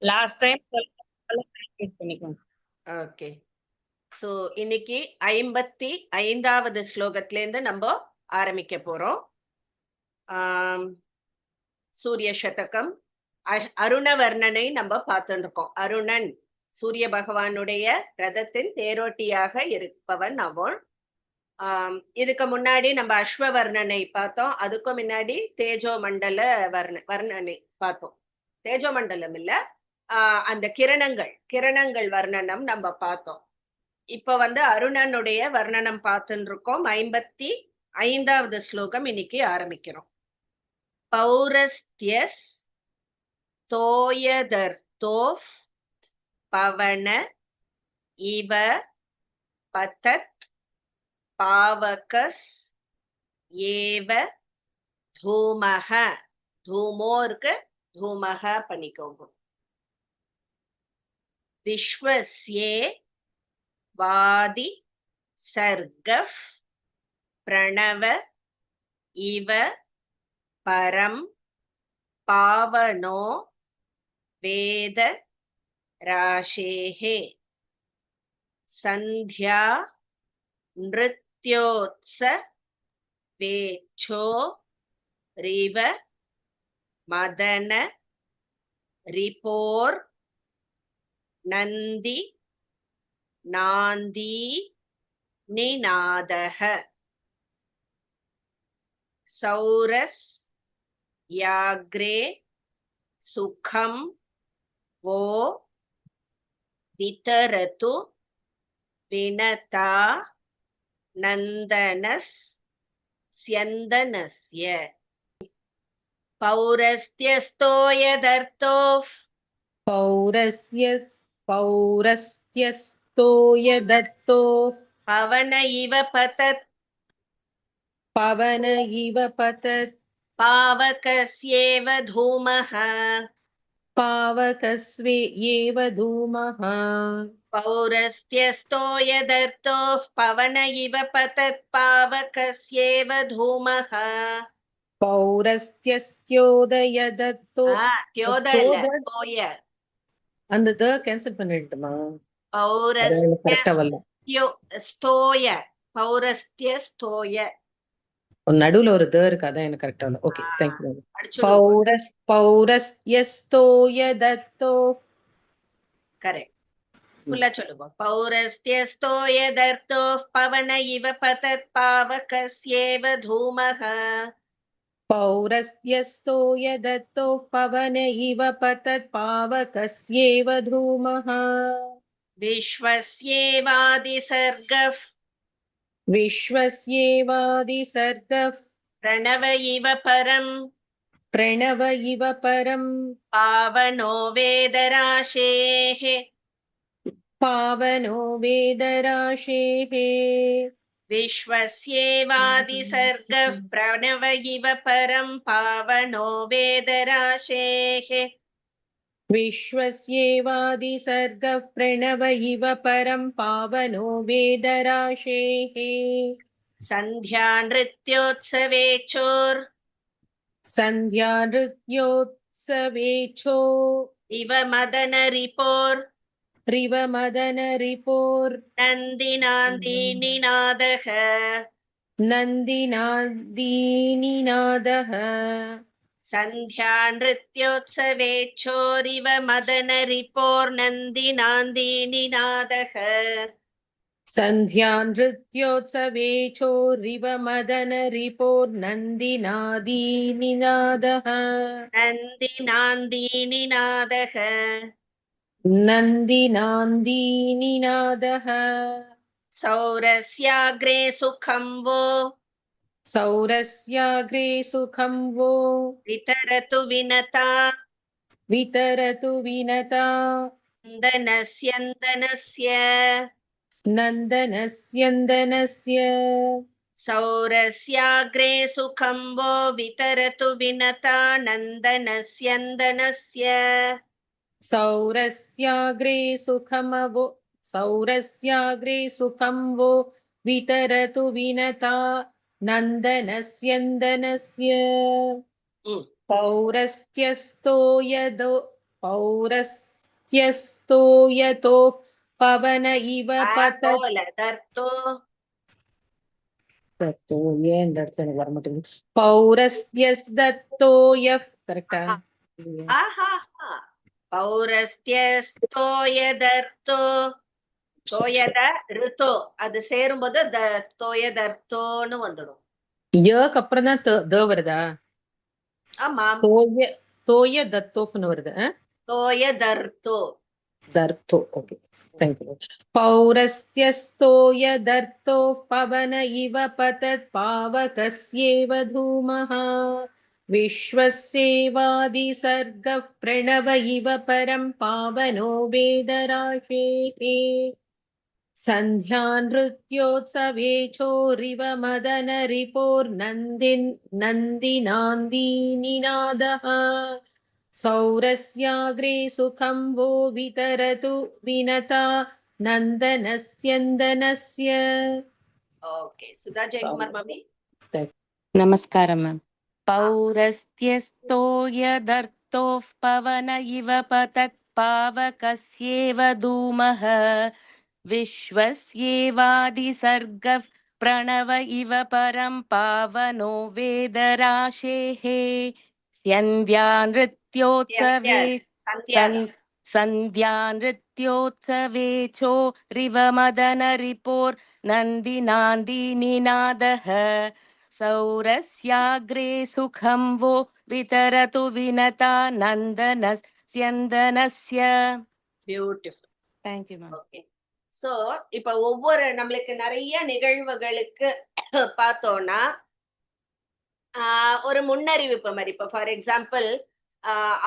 Last time பண்ணிக்கோங்க. Okay. So இன்னைக்கு 55வது ஸ்லோகத்துல இருந்து நம்ம ஆரம்பிக்க போறோம். சூரிய சதகம் அருண வர்ணனை நம்ம பார்த்துட்டு இருக்கோம். அருணன் சூரிய பகவானுடைய ரதத்தின் தேரோட்டியாக இருப்பவன் அவன். இதுக்கு முன்னாடி நம்ம அஸ்வ வர்ணனை பார்த்தோம். அதுக்கும் முன்னாடி தேஜோ மண்டல வர்ணனை பார்த்தோம். தேஜோ மண்டலம் இல்ல, அந்த கிரணங்கள் வர்ணனம் நம்ம பார்த்தோம். இப்ப அருணனுடைய வர்ணனம் பார்த்துட்டு இருக்கோம். 55வது ஸ்லோகம் இன்னைக்கு ஆரம்பிக்கிறோம். பௌரஸ்தியஸ் தோயதர்த்தோஃப் பவன இவ பதத் பாவகஸ் ஏவ தூமஹ. தூமோ இருக்கு, தூமஹ பண்ணிக்கோங்க. விஸ்வஸ்யே வாதி சர்கஃப் பிரணவ இவ பரம் பாவனோ வேத ராஷேஹே சந்தியா நிருத்யோத்ஸ வேச்சோ ரிவ மதன ரிபோர் நந்தி நாந்தி நிநாதஹ சௌரஸ் யாக்ரே சுகம் वो वितरतु विनता नन्दनस् स्यन्दनस्य पौरस्त्यस्तो यदर्थोः पौरस्त्यस्तो यदत्तो पवन इव पतत् पावकस्येव धूमः पावकस्येव धूमः पौरस्त्यस्तो यदर्थोः पवन इव पतत् पावकस्येव धूमः पौरस्त्यस्योदयदत्तो त्योदय அந்த த கேன்சல் பண்ணிடுமா? ஸ்தோய பௌரஸ்திய ஸ்தோய நடுவுல ஒரு த இருக்கு, அதான் எனக்கு கரெக்டா இல்ல. Okay, thank you. பௌரஸ்த்யஸ்தோயதத்தோ. கரெக்ட். ஃபுல்லா சொல்லுங்க. பௌரஸ்த்யஸ்தோயதத்தோ பவன இவ பதத் பாவகஸ்யேவ தூமஹ. पौरस्त्यस्तो पवन इव पतत् पावकस्येव धूमः विश्वस्येवादिसर्गः प्रणव इव परम् पावनो वेदराशेः विश्वस्येवादिसर्गः प्रणव इव परं पावनो वेदराशेः विश्वस्येवादिसर्गः प्रणव इव परं पावनो वेदराशेः सन्ध्या नृत्योत्सवेच्छो इव मदन रिपोर् नन्दिनान्दीनिनादः सन्ध्या नृत्योत्सवेच्छोरिव मदन रिपोर् नन्दिनान्दीनिनादः सन्ध्या नृत्योत्सवेच्छोरिव मदन रिपोर् नन्दिनादीनिनादः नन्दिनान्दीनिनादः सौरस्याग्रे सुखं वो वितरतु विनता नन्दनस्यन्दनस्य सौरस्याग्रे सुखं वो वितरतु विनता नन्दनस्यन्दनस्य सौरस्याग्रे सुखं वो वितरतु विनता नन्दनस्यन्दनस्य पौरस्त्यस्तो पौरस्त्यस्तो यतो पवन इव தோல தர்த்தோ पततो ஏன் இந்த இடத்துல எனக்கு வர மாட்டேங்குது पौरस्त्यस्ततो यः கரெக்டா ஆஹா பௌரஸ்தியஸ்தோயதர்த்தோ தோயத ரித்தோ அது சேரும்போது தோயதர்த்தோன்னு வந்துடும். யக்கு அப்புறம் தான் த வருதா ஆமாம், தோய தத்தோஃப்னு வருது தோயதர்த்தோ दर्तो ओके थैंक यू पौरस्त्यस्तोय दर्तो पवन इव पतत् पावकस्येव धूमः विश्वस्येवादिसर्गः प्रणव इव परं पावनो वेदराशेः सन्ध्यानृत्योत्सवे चोरिव नन्दिनान्दीनिनादः सौरस्याग्रे सुखं वो वितरतु विनता नन्दनस्यन्दनस्य ஓகே சுதா ஜெயக்குமார் மாமி. नमस्कारं मैम पौरस्त्यस्तो यदर्थोः पवन इव पतत् पावकस्येव धूमः विश्वस्येवादिसर्गः प्रणव इव परं पावनो वेदराशेः स्यन्द्या नृत्योत्सवे सन्ध्या नृत्योत्सवे चोरिव मदनरिपोर् नन्दिनान्दीनिनादः सौरस्याग्रे सुखं वो वितरतु विनता नन्दनस्यन्दनस्य beautiful. Thank you ma'am. Okay, so இப்ப ஒவ்வொரு நம்மளுக்கு நிறைய நிகழ்வுகளுக்கு பார்த்தோம்னா ஒரு முன்னறிவிப்பு மாதிரி. இப்ப ஃபார் எக்ஸாம்பிள்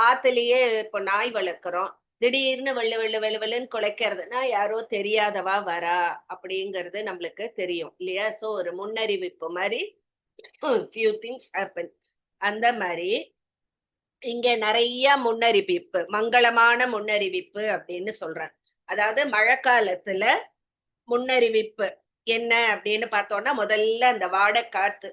ஆத்துலயே இப்போ நாய் வளர்க்குறோம், திடீர்னு வெள்ளுன்னு குலைக்கிறதுனா யாரோ தெரியாதவா வரா அப்படிங்கிறது நம்மளுக்கு தெரியும் இல்லையா? சோ ஒரு முன்னறிவிப்பு மாதிரி few things happen. அந்த மாதிரி இங்க நிறைய முன்னறிவிப்பு, மங்களமான முன்னறிவிப்பு அப்படின்னு சொல்றேன். அதாவது மழைக்காலத்துல முன்னறிவிப்பு என்ன அப்படின்னு பார்த்தோம்னா முதல்ல அந்த வாடை காத்து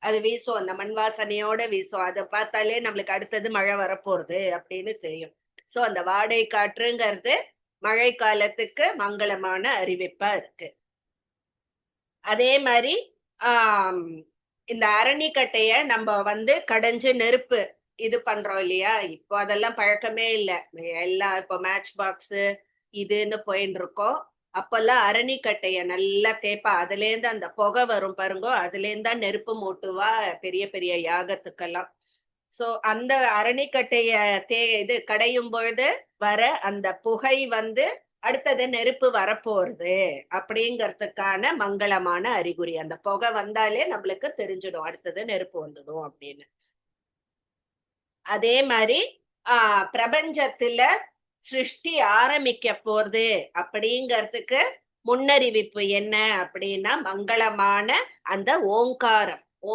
அது வீசும், அந்த மண் வாசனையோட வீசும். அதை பார்த்தாலே நம்மளுக்கு அடுத்தது மழை வரப்போறது அப்படின்னு தெரியும். சோ அந்த வாடை காற்றுங்கிறது மழை காலத்துக்கு மங்களமான அறிவிப்பா இருக்கு. அதே மாதிரி இந்த அரணிக்கட்டைய நம்ம கடைஞ்சு நெருப்பு இது பண்றோம் இல்லையா? இப்போ அதெல்லாம் பழக்கமே இல்லை, எல்லாம் இப்போ மேட்ச் பாக்ஸ் இதுன்னு போயின்னு இருக்கோம். அப்பெல்லாம் அரணிக்கட்டைய நல்லா தேப்பா, அதுல இருந்து அந்த புகை வரும் பாருங்க, அதுல இருந்தா நெருப்பு மூட்டுவா பெரிய பெரிய யாகத்துக்கெல்லாம். சோ அந்த அரணிக்கட்டைய இது கடையும் பொழுது வர அந்த புகை அடுத்தது நெருப்பு வரப்போறது அப்படிங்கறதுக்கான மங்களமான அறிகுறி. அந்த புகை வந்தாலே நம்மளுக்கு தெரிஞ்சிடும் அடுத்தது நெருப்பு வந்துடும் அப்படின்னு. அதே மாதிரி பிரபஞ்சத்துல சிருஷ்டி ஆரம்பிக்க போறது அப்படிங்கறதுக்கு முன்னறிவிப்பு என்ன அப்படின்னா மங்களமான அந்த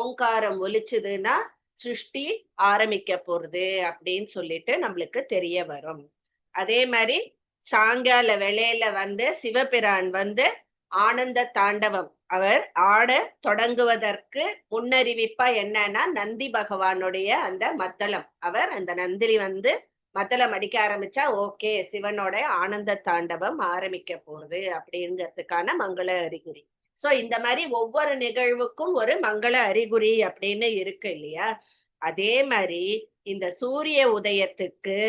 ஓங்காரம் ஒலிச்சுதுன்னா சிருஷ்டி ஆரம்பிக்க போறது அப்படின்னு சொல்லிட்டு நம்மளுக்கு தெரிய வரும். அதே மாதிரி சாயங்கால வேளையில சிவபிரான் ஆனந்த தாண்டவம் அவர் ஆட தொடங்குவதற்கு முன்னறிவிப்பா என்னன்னா நந்தி பகவானுடைய அந்த மத்தளம், அவர் அந்த நந்திரி மத்தளம் அடிக்க ஆரம்பிச்சா ஓகே சிவனோட ஆனந்த தாண்டவம் ஆரம்பிக்க போறது அப்படிங்கிறதுக்கான மங்கள அறிகுறி. சோ இந்த மாதிரி ஒவ்வொரு நிகழ்வுக்கும் ஒரு மங்கள அறிகுறி அப்படின்னு இருக்கு இல்லையா? அதே மாதிரி இந்த சூரிய உதயத்துக்கு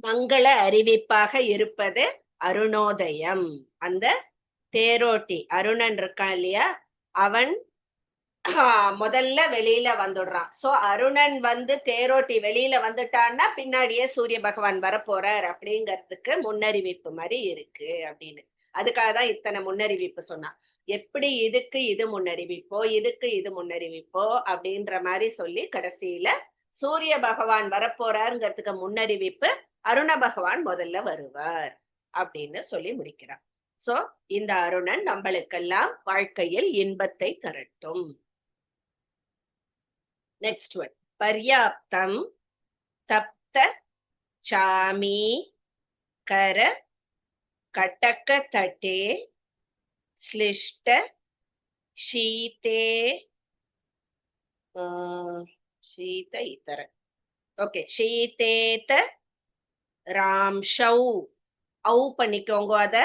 மங்கள அறிவிப்பாக இருப்பது அருணோதயம். அந்த தேரோட்டி அருணன் இருக்கான் இல்லையா, அவன் முதல்ல வெளியில வந்துடுறான். சோ அருணன் தேரோட்டி வெளியில வந்துட்டான்னா பின்னாடியே சூரிய பகவான் வரப்போறார் அப்படிங்கறதுக்கு முன்னறிவிப்பு மாதிரி இருக்கு அப்படின்னு. அதுக்காக தான் இத்தனை முன்னறிவிப்பு சொன்னான். எப்படி இதுக்கு இது முன்னறிவிப்போ இதுக்கு இது முன்னறிவிப்போ அப்படின்ற மாதிரி சொல்லி கடைசியில சூரிய பகவான் வரப்போறாருங்கிறதுக்கு முன்னறிவிப்பு அருண பகவான் முதல்ல வருவார் அப்படின்னு சொல்லி முடிக்கிறார். சோ இந்த அருணன் நம்மளுக்கெல்லாம் வாழ்க்கையில் இன்பத்தை தரட்டும். நெக்ஸ்ட் ஒன், பர்யாப்தம் தப்த சாமி கர கட்டக்க தட்டே ஸ்லிஷ்ட ஷீதே ஷீத இத்தர. ஓகே, ஷீதேத ராம்ஷௌ. ஔ பண்ணிக்கோங்க, அத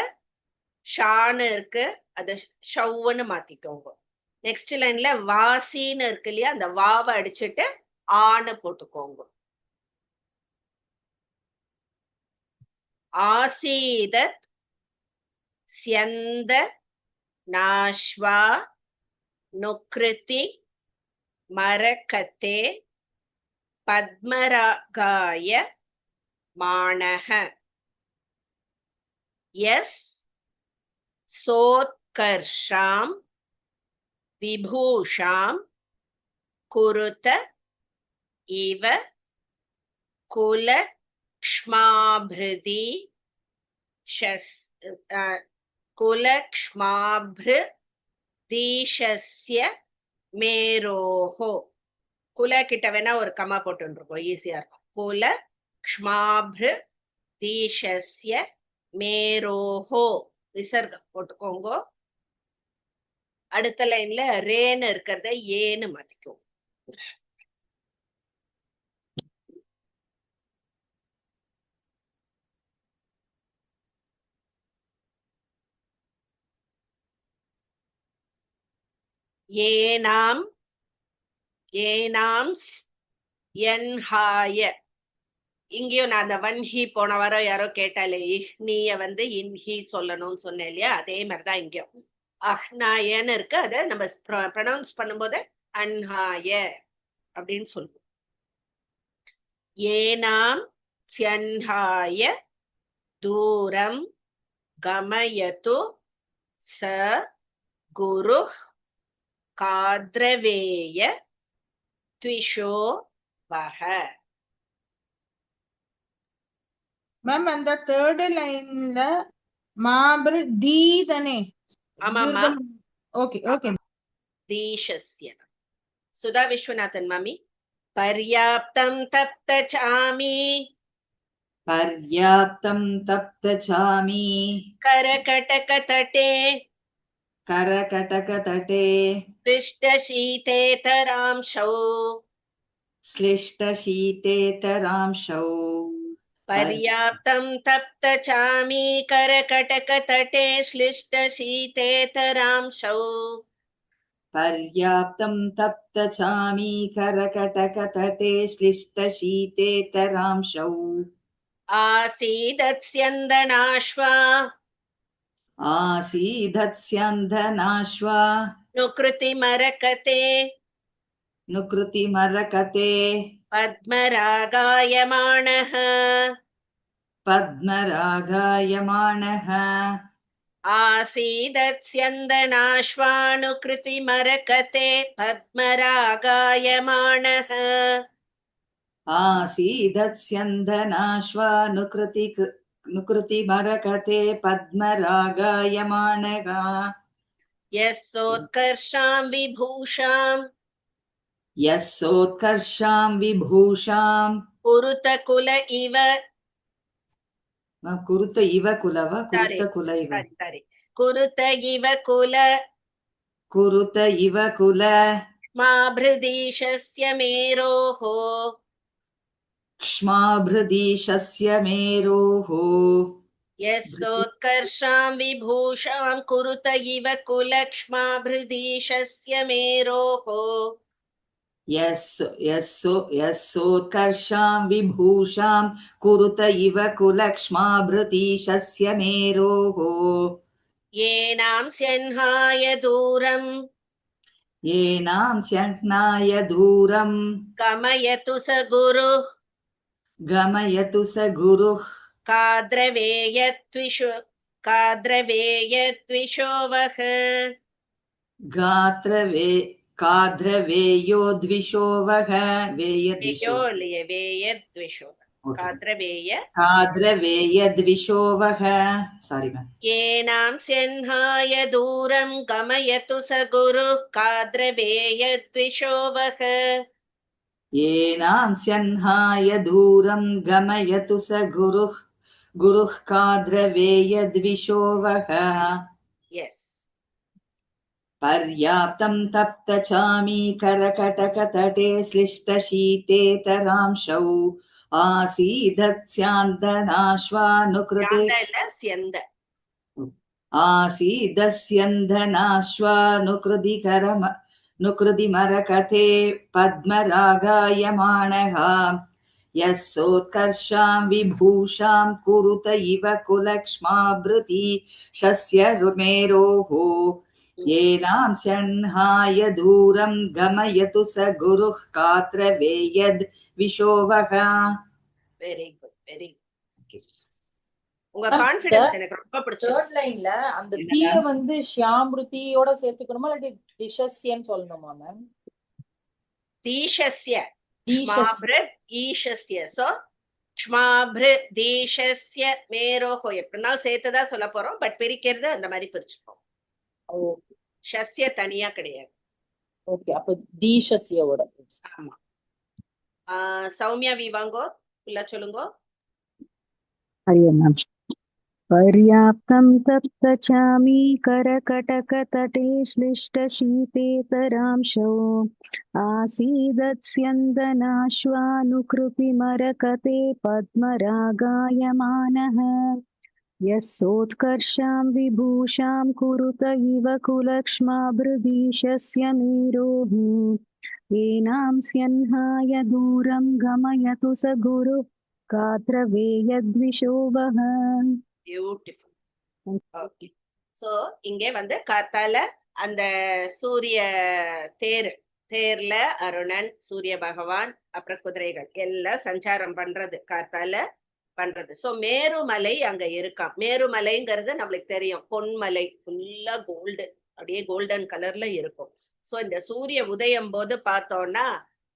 ஷான்னு இருக்கு, அத ஷவ்ன்னு மாத்திக்கோங்க. நெக்ஸ்ட் லைன்ல வாசின்னு இருக்கு இல்லையா, அந்த வாவை அடிச்சுட்டு ஆன்னு போட்டுக்கோங்க. ஆசீதத் ஸ்யந்த நாஷ்வா நுக்ருதி மரகதே பத்மராகாய மாணஹ. யஸ் சோத்கர்ஷாம் விபூஷாம் குருத இவ குலக்ஷ்மாப்ருதி குலக்ஷ்மாப்ருதீஷஸ்ய மேரோஹோ. குல கிட்ட வேணா ஒரு கமா போட்டு இருக்கோம், ஈஸியா இருக்கும். குலக்ஷ்மாப்ருதீஷஸ்ய மேரோஹோ விசர்க்கம் போட்டுக்கோங்க. அடுத்த லைன்ல ரேன்னு இருக்கிறத ஏன்னு மாத்திக்கோ. ஏனாம் ஏனாம் யன்ஹாய. இங்கேயும் நான் அந்த வன்ஹி போன வாரம் யாரோ கேட்டாலே இஹ்னிய இன்ஹி சொல்லணும்னு சொன்னேன் இல்லையா, அதே மாதிரிதான் இங்கேயும் அஹ்னாயன்னு இருக்கு. அதை நம்ம ப்ரொனவுன்ஸ் பண்ணும்போது அன்ஹாய அப்படின்னு சொல்லுவோம். ஏனாம் ஸ்யன்ஹாய தூரம் கமயது ச குருஹ் காத்ரவேய த்விஷோ வஹ. மேம் அந்த தேர்ட் லைன்ல மாபிரு தி தானே? ஆமாமா, ஓகே ஓகே. தீஷஸ்ய. சுதா விஸ்வநாதன் மாமி. பர்யாப்தம் தப்தசாமி पर्याप्तं तप्तचामि करकटकतटे करकटकतटे पिष्टशीतेतरांशौ श्लिष्टशीतेतरांशौ पर्याप्तं तप्तचामि करकटकतटे श्लिष्टशीतेतरांशौ. पर्याप्तं तप्तचामि करकटकतटे श्लिष्टशीतेतरांशौ आसीदत्स्यन्दनाश्वा आसीदत्स्यन्धनाश्वा नुकृतिमरकते नुकृतिमरकते पद्मरागायमाणः पद्मरागायमाणः आसीदत्स्यन्दनाश्वानुकृतिमरकते पद्मरागायमाणः. आसीदत्स्यन्धनाश्वा नुकृतिमरकते पद्मरागायमाणः. यः सोत्कर्षां विभूषां यः सोत्कर्षां विभूषां कुरुतकुल इव कुरुत इव कुलव कुरुतकुल इव कुरुत इव कुल कुरुत इव कुल क्ष्माभृदीशस्य मेरोः क्ष्माभृदीशस्य मेरोः. यः सोत्कर्षां विभूषां कुरुत इव कुल क्ष्माभृदीशस्य मेरोः. यः सोत्कर्षां विभूषां कुरुत इव कुलक्ष्माभृतीशस्य मेरोः. येनां स्यह्नाय दूरम् येनां स्यह्नाय दूरं गमयतु स गुरुः गमयतु स गुरुः काद्रवेयत्विषो वः काद्रवेयो द्विषो वः काद्रवेयद्विषो वः. सारी मैम. येनां स्यह्नाय दूरं गमयतु स गुरुः काद्रवेयद्विषो वः. येनां स्यह्नाय दूरं गमयतु स गुरुः काद्रवेयद्विषो वः. Yes. पर्याप्तं तप्तचामी करकटकतटे श्लिष्टशीतेतरांशौ आसीदस्यान्दनाश्वानुकृते இல்ல சியந்த आसीदस्यन्दनाश्वानुकृतिकरम नुकृतिमरकथे पद्मरागायमाणः यः सोत्कर्षां विभूषां कुरुत इव कुलक्ष्माभृति शस्यरुमेरोः येनां स्यह्नाय दूरं गमयतु स गुरुः कात्रवेयद् विशोभः. Very good very good. உங்க கான்ஃபிடன்ஸ் எனக்கு ரொம்ப பிடிச்சது. தேர்ட் லைன்ல அந்த தீய வந்து ஷியாமிருதியோட சேர்த்துக்கணுமா இல்லாட்டி திஷஸ்யன்னு சொல்லணுமா மேம்? தீஷஸ்ய க்ஷ்மாப்ருத் ஈஷஸ்ய. சோ க்ஷ்மாப்ருத் தீஷஸ்ய மேரோஹோ எப்படினாலும் சேர்த்துதான் சொல்ல போறோம். பட் பிரிக்கிறது அந்த மாதிரி பிரிச்சுப்போம். ஷஸ்ய தனியா கிடையாது. ஓகே, அப்ப தீஷஸ்யோட. ஆமா. சௌமியா விவாங்கோ இல்ல சொல்லுங்க. हरि ओम् मैम। पर्याप्तं तप्तचामी करकटकतटे श्लिष्टशीतेतरांशो आसीदस्यन्दनाश्वानुकृतिमरकते पद्मरागायमानः यः सोत्कर्षां विभूषां कुरुत इव कुलक्ष्माभृदीशस्य मीरोः येनां स्यह्नाय दूरं गमयतु स गुरु காத்ரவேயத்விஷோபஹ. பியூட்டிஃபுல். ஓகே. சோ இங்க வந்து காத்தால அந்த சூரிய தேர்ல அருணன், சூரிய பகவான், அப்புறம் குதிரைகள் எல்லாம் சஞ்சாரம் பண்றது காத்தால பண்றது. சோ மேருமலை அங்க இருக்காம். மேருமலைங்கிறது நம்மளுக்கு தெரியும், பொன்மலை, ஃபுல்லா கோல்டு, அப்படியே கோல்டன் கலர்ல இருக்கும். சோ இந்த சூரிய உதயம் போது பார்த்தோம்னா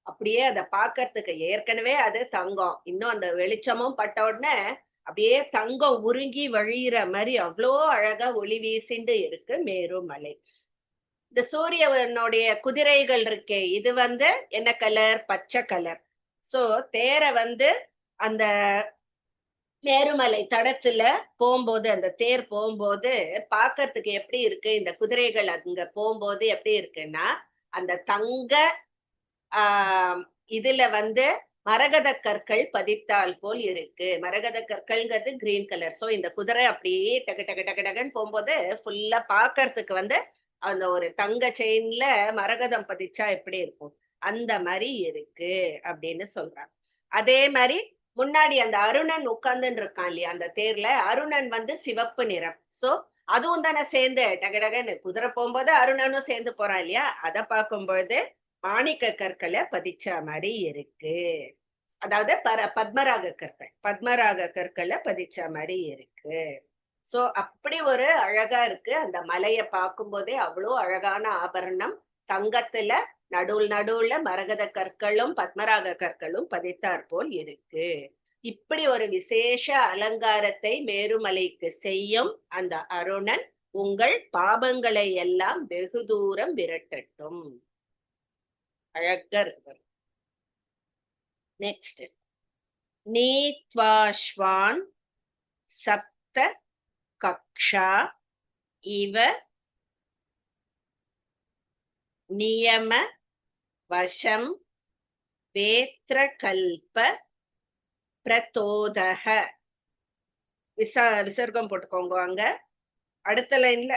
அப்படியே அதை பாக்கிறதுக்கு ஏற்கனவே அது தங்கம், இன்னும் அந்த வெளிச்சமும் பட்ட உடனே அப்படியே தங்கம் உருங்கி வழியிற மாதிரி அவ்வளோ அழகா ஒளி வீசிண்டு இருக்கு மேருமலை. இந்த சூரியனுடைய குதிரைகள் இருக்கே, இது வந்து என்ன கலர்? பச்சை கலர். சோ தேர வந்து அந்த மேருமலை தடத்துல போகும்போது, அந்த தேர் போகும்போது பாக்கிறதுக்கு எப்படி இருக்கு? இந்த குதிரைகள் அங்க போகும்போது எப்படி இருக்குன்னா அந்த தங்க இதுல வந்து மரகத கற்கள் பதித்தால் போல் இருக்கு. மரகத கற்கள்ங்கிறது கிரீன் கலர். சோ இந்த குதிரை அப்படியே டக்கு டக்கு டக்கு டக்குன்னு போகும்போது ஃபுல்லா பாக்கிறதுக்கு வந்து அந்த ஒரு தங்க செயின்ல மரகதம் பதிச்சா எப்படி இருக்கும் அந்த மாதிரி இருக்கு அப்படின்னு சொல்றாங்க. அதே மாதிரி முன்னாடி அந்த அருணன் உட்கார்ந்துன்னு இருக்கான் இல்லையா அந்த தேர்ல, அருணன் வந்து சிவப்பு நிறம். சோ அதுவும் தானே சேர்ந்து டக்கு டக்குன்னு குதிரை போகும்போது அருணனும் சேர்ந்து போறான் இல்லையா, அதை பார்க்கும்போது மாணிக்க கற்களை பதிச்ச மாதிரி இருக்கு. அதாவது பத்மராக கற்களை பதிச்ச மாதிரி இருக்கு. சோ அப்படி ஒரு அழகா இருக்கு. அந்த மலையை பார்க்கும் போதே அவ்வளோ அழகான ஆபரணம், தங்கத்துல நடுவுல மரகத கற்களும் பத்மராக கற்களும் பதித்தாற் போல் இருக்கு. இப்படி ஒரு விசேஷ அலங்காரத்தை மேருமலைக்கு செய்யும் அந்த அருணன் உங்கள் பாபங்களை எல்லாம் வெகு தூரம் விரட்டட்டும். அழகா இருக்கு. நெக்ஸ்ட், நீத்வாஸ்வான் சப்த கக்ஷா இவ நியம வசம் வேத்ர கல்ப பிரதோதக. விசர்க்கம் போட்டுக்கோங்க. அங்க அடுத்த லைன்ல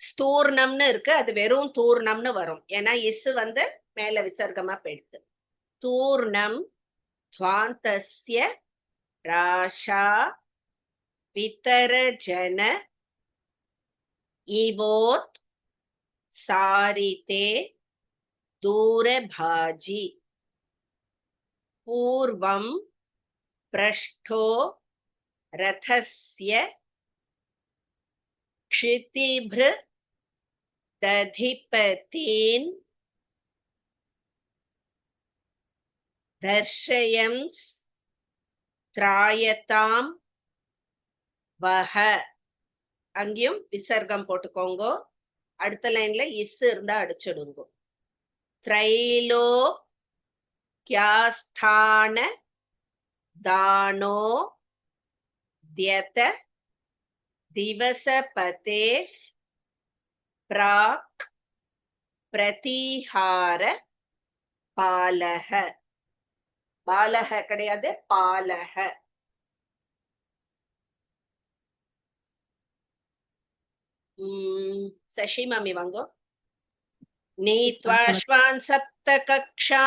ஸ்தூர்ணம்னு இருக்கு, அது வெறும் தூர்ணம்னு வரும். ஏன்னா இஸ் வந்து மேல விசர்க்கமா போயிடுது. தூர்ணம் துவாந்தஸ்ய ராஷா விதரஜன இவோத் சாரிதே தூரபாஜி பூர்வம் பிரஷ்டோ ரதஸ்ய க்ஷிதிப்ரு ததிபதீன் தர்ஷயம் திராயதாம் வஹ. அங்கேயும் விசர்க்கம் போட்டுக்கோங்க. அடுத்த லைன்ல இஸ் இருந்தா அடிச்சிடுங்க. த்ரைலோ கியாஸ்தான தானோ தியத திவசபதே பிராக் பிரதிஹார பாலக. பாலக கிடையாது, பாலக. சசி மாமி வாங்கோ. नीत्वाश्वान् सप्त कक्षा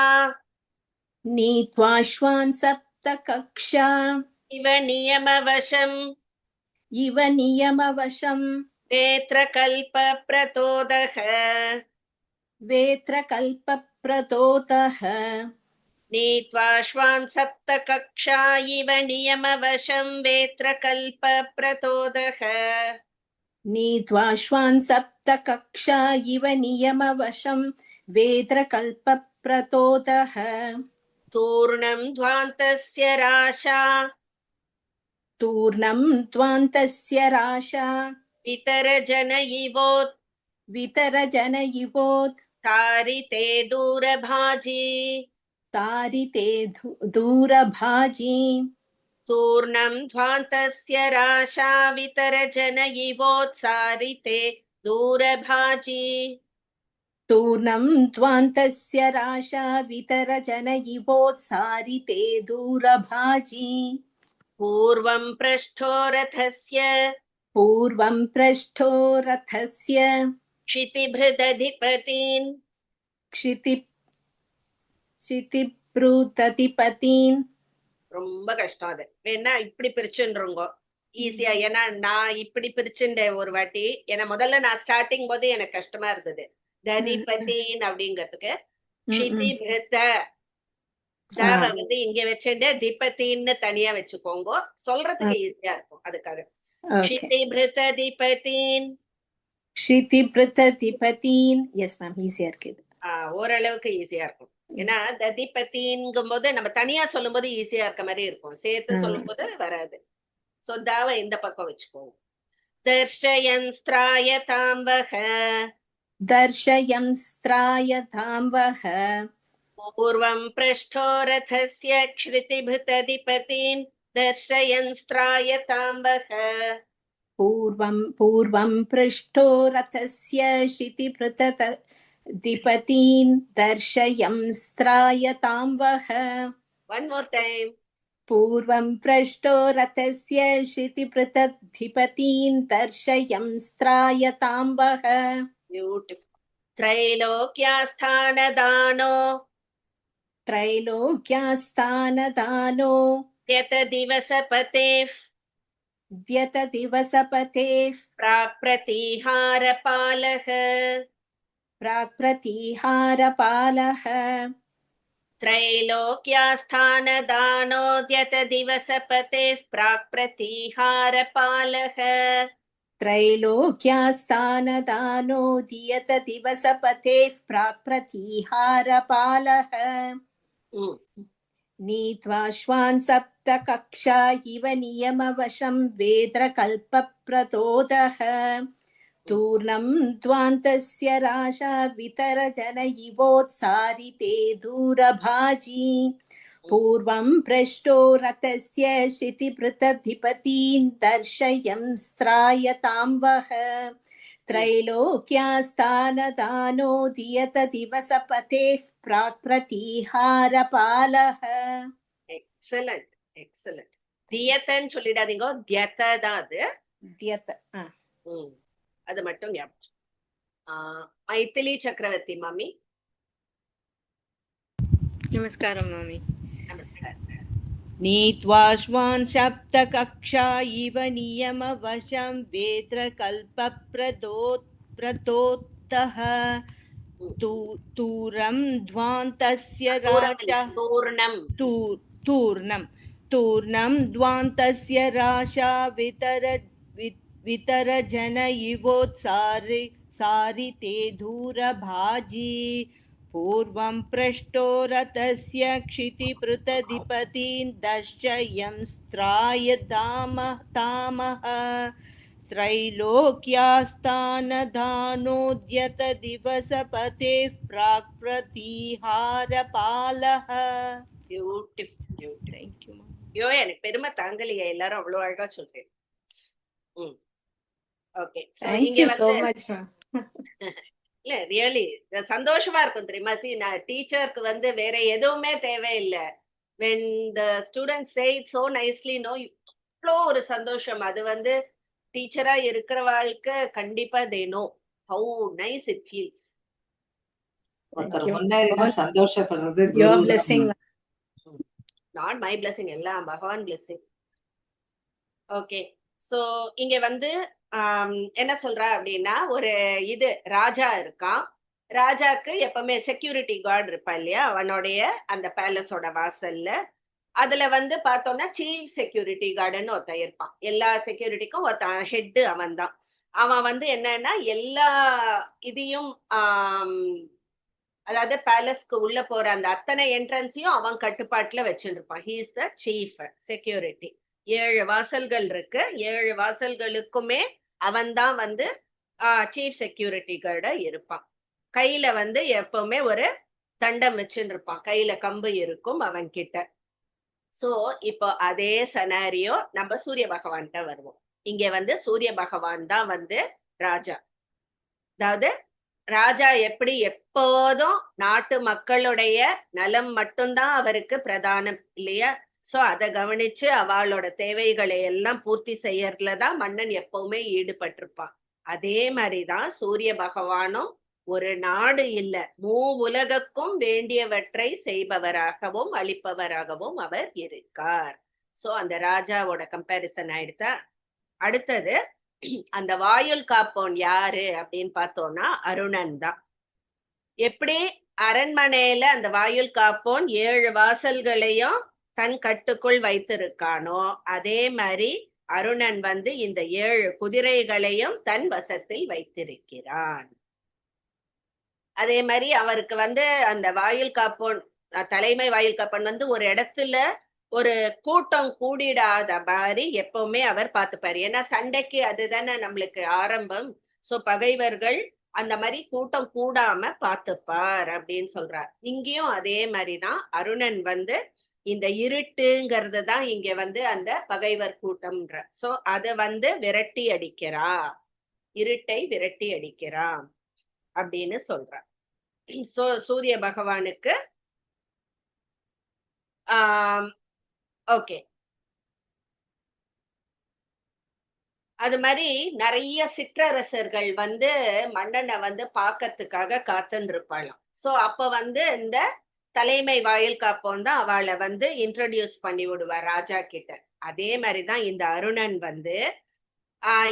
नीत्वाश्वान् सप्त कक्षा इव नियमवशम् इव नियमवशम् वेत्रकल्पप्रतोदः वेत्रकल्पप्रतोतः नीत्वाश्वान् सप्त कक्षा इव नियमवशम् वेत्रकल्पप्रतोदः नीत्वाश्वान् सप्त कक्षा इव नियमवशम् वेत्रकल्पप्रतोतः तूर्णं ध्वान्तस्य राशा तूर्णं त्वान्तस्य राशा वितरजन वितरजनयिवोत् तारिते दूरभाजी तारिते दूरभाजी तूर्णं ध्वान्तस्य राशा वितरजन इवोत्सारिते दूरभाजी तूर्णं त्वान्तस्य राशा वितरजनयिवोत्सारिते दूरभाजी पूर्वं पृष्ठो रथस्य क्षितिभृदधिपतीन् क्षितिभृदधिपतीन् ரொம்ப கஷ்டம் அது. வேணா இப்படி பிரிச்சுருங்க ஈஸியா. ஏன்னா நான் இப்படி பிரிச்சுட்டேன் ஒரு வாட்டி. ஏன்னா முதல்ல நான் ஸ்டார்டிங் போது எனக்கு கஷ்டமா இருந்தது ததிபதின் அப்படிங்கிறதுக்கு. क्षितिभृत வந்து இங்க வச்சுட்டு திபத்தின்னு தனியா வச்சுக்கோங்க, சொல்றதுக்கு ஈஸியா இருக்கும். அதுக்காக क्षितिभृदधिपतीन् क्षितिभृदधिपतीन्. எஸ் மேம், ஈஸியா இருக்கு. ஓரளவுக்கு ஈஸியா இருக்கும். ஏன்னா ததிபதிங்கும் போது நம்ம தனியா சொல்லும் போது ஈஸியா இருக்க மாதிரி இருக்கும், சேர்த்து சொல்லும் போது வராது. சோ தாவ இந்த பக்கம் வச்சுக்கோங்க. தர்ஷயன் ஸ்த்ராயதாம்பக தர்ஷயம் ஸ்த்ராயதாம்பக पूर्वं पृष्ठो रथस्य क्षितिभृदधिपतीन् दर्शयन् स्त्रायताम्बः पूर्वं पृष्ठो रथस्य क्षितिभृदधिपतीन् दर्शयं स्त्रायताम्बः. One more time. पूर्वं पृष्ठो रथस्य क्षितिभृदधिपतीन् दर्शयं स्त्रायताम्बः. Beautiful. त्रैलोक्यास्थानदानो द्यतदिवसपतेः प्राक्प्रतीहारपालः त्रैलोक्यास्थानदानो द्यतदिवसपतेः प्राक्प्रतीहारपालः त्रैलोक्यास्थानदानो दियतदिवसपतेः प्राक्प्रतीहारपालः नीत्वाश्वान् सप्त कक्षा इव नियमवशं वेत्रकल्पप्रतोदः तूर्णं त्वान्तस्य राशा वितरजन इवोत्सारिते दूरभाजी पूर्वं पृष्ठो रथस्य क्षितिभृदधिपतीन् दर्शयं स्त्रायताम्बः त्रैलोक्यास्थानदानो दियतदिवसपतेः प्राक्प्रतीहारपालः. Excellent excellent. தியத்தன்னு சொல்லிடாதீங்க, தியத தான் அது. தியத அது மட்டும் ஞாபகம். மைதிலி சக்கரவர்த்தி மாமி. नमस्कारं मामि. நமஸ்காரம். नीत्वाश्वान् सप्त कक्षा इव नियमवशं वेत्रकल्पप्रतोतः तूर्णं ध्वान्तस्य राशा तूर्णं ध्वान्तस्य राशा वितरजन इवोत्सारिते दूरभाजी पूर्वं पृष्ठो रथस्य क्षितिभृदधिपतीन् दर्शयं स्त्रायतामः त्रैलोक्यास्थानदानोद्यतदिवसपतेः प्राक्प्रतीहारपालः. பியூட்டிஃபுல். தேங்க்யூ. ஐயோ, எனக்கு பெருமை தாங்கலையே, எல்லாரும் அவ்வளவு அழகா சொல்றேன். Okay, Thank you so much, ma'am. இல்ல ரியலி சந்தோஷமா இருக்கும் தெரியுமா? நான் டீச்சருக்கு வந்து வேற எதுவுமே தேவையில்லை. when the students say it so nicely, no, இவ்வளோ ஒரு சந்தோஷம். அது வந்து டீச்சரா இருக்கிறவாளுக்கு கண்டிப்பா they know how nice it feels. ஒருத்தர் முன்னேறினா சந்தோஷப்படுறது Your Guru blessing. not my blessing, எல்லாம் பகவான் blessing. ஓகே, சோ இங்க வந்து என்ன சொல்றா அப்படின்னா, ஒரு இது ராஜா இருக்கான். ராஜாக்கு எப்பவுமே செக்யூரிட்டி கார்டு இருப்பா இல்லையா, அவனுடைய அந்த பேலஸோட வாசல்ல. அதுல வந்து பார்த்தோம்னா சீஃப் செக்யூரிட்டி கார்டுன்னு ஒருத்தன் இருப்பான். எல்லா செக்யூரிட்டிக்கும் ஒருத்தன் ஹெட் அவன் தான். அவன் வந்து என்னன்னா எல்லா இதையும் அதாவது பேலஸ்க்கு உள்ள போற அந்த அத்தனை என்ட்ரன்ஸையும் அவன் கட்டுப்பாட்டுல வச்சுருப்பான். He is the chief security. 7 வாசல்கள் இருக்கு. 7 வாசல்களுக்குமே அவன் தான் வந்து சீஃப் செக்யூரிட்டி கார்டா இருப்பான். கையில வந்து எப்பவுமே ஒரு தண்டம் வச்சுட்டு இருப்பான். கையில கம்பு இருக்கும் அவன் கிட்ட. சோ இப்போ அதே சனாரியோ நம்ம சூரிய பகவான்கிட்ட வருவோம். இங்க வந்து சூரிய பகவான் தான் வந்து ராஜா. அதாவது ராஜா எப்படி எப்போதும் நாட்டு மக்களுடைய நலம் மட்டும்தான் அவருக்கு பிரதானம் இல்லையா? சோ அதை கவனிச்சு அவளோட தேவைகளை எல்லாம் பூர்த்தி செய்யறதுலதான் மன்னன் எப்பவுமே ஈடுபட்டிருப்பான். அதே மாதிரிதான் சூரிய பகவானும் ஒரு நாடு இல்ல, உலகக்கும் வேண்டியவற்றை செய்பவராகவும் அளிப்பவராகவும் அவர் இருக்கார். சோ அந்த ராஜாவோட கம்பேரிசன் ஆயிடுதா? அடுத்தது அந்த வாயுல் காப்போன் யாரு அப்படின்னு பார்த்தோம்னா அருணன் தான். எப்படி அரண்மனையில அந்த வாயுல் காப்போன் 7 வாசல்களையும் தன் கட்டுக்குள் வைத்திருக்கானோ, அதே மாதிரி அருணன் வந்து இந்த 7 குதிரைகளையும் தன் வசத்தில் வைத்திருக்கிறான். அதே மாதிரி அவருக்கு வந்து அந்த வாயுல் காப்போன், தலைமை வாயுல் காப்போன் வந்து ஒரு இடத்துல ஒரு கூட்டம் கூடிடாத மாதிரி எப்பவுமே அவர் பார்த்துப்பாரு. ஏன்னா சண்டைக்கு அதுதானே நம்மளுக்கு ஆரம்பம். சோ பகைவர்கள் அந்த மாதிரி கூட்டம் கூடாம பார்த்துப்பார் அப்படின்னு சொல்றார். இங்கேயும் அதே மாதிரிதான் அருணன் வந்து இந்த இருட்டுங்கிறது தான் இங்க வந்து அந்த பகைவர் கூட்டம்ன்ற. சோ அத வந்து விரட்டி அடிக்கிறா, இருட்டை விரட்டி அடிக்கிறா அப்படின்னு சொல்றார். சோ சூரிய பகவானுக்கு ஓகே, அது மாதிரி நிறைய சிற்றரசர்கள் வந்து மன்னனை வந்து பாக்கிறதுக்காக காத்துன்னு இருப்பாளாம். சோ அப்ப வந்து இந்த தலைமை வாயில் காப்போம் தான் அவளை வந்து இன்ட்ரோடியூஸ் பண்ணி விடுவார் ராஜா கிட்ட. அதே மாதிரிதான் இந்த அருணன் வந்து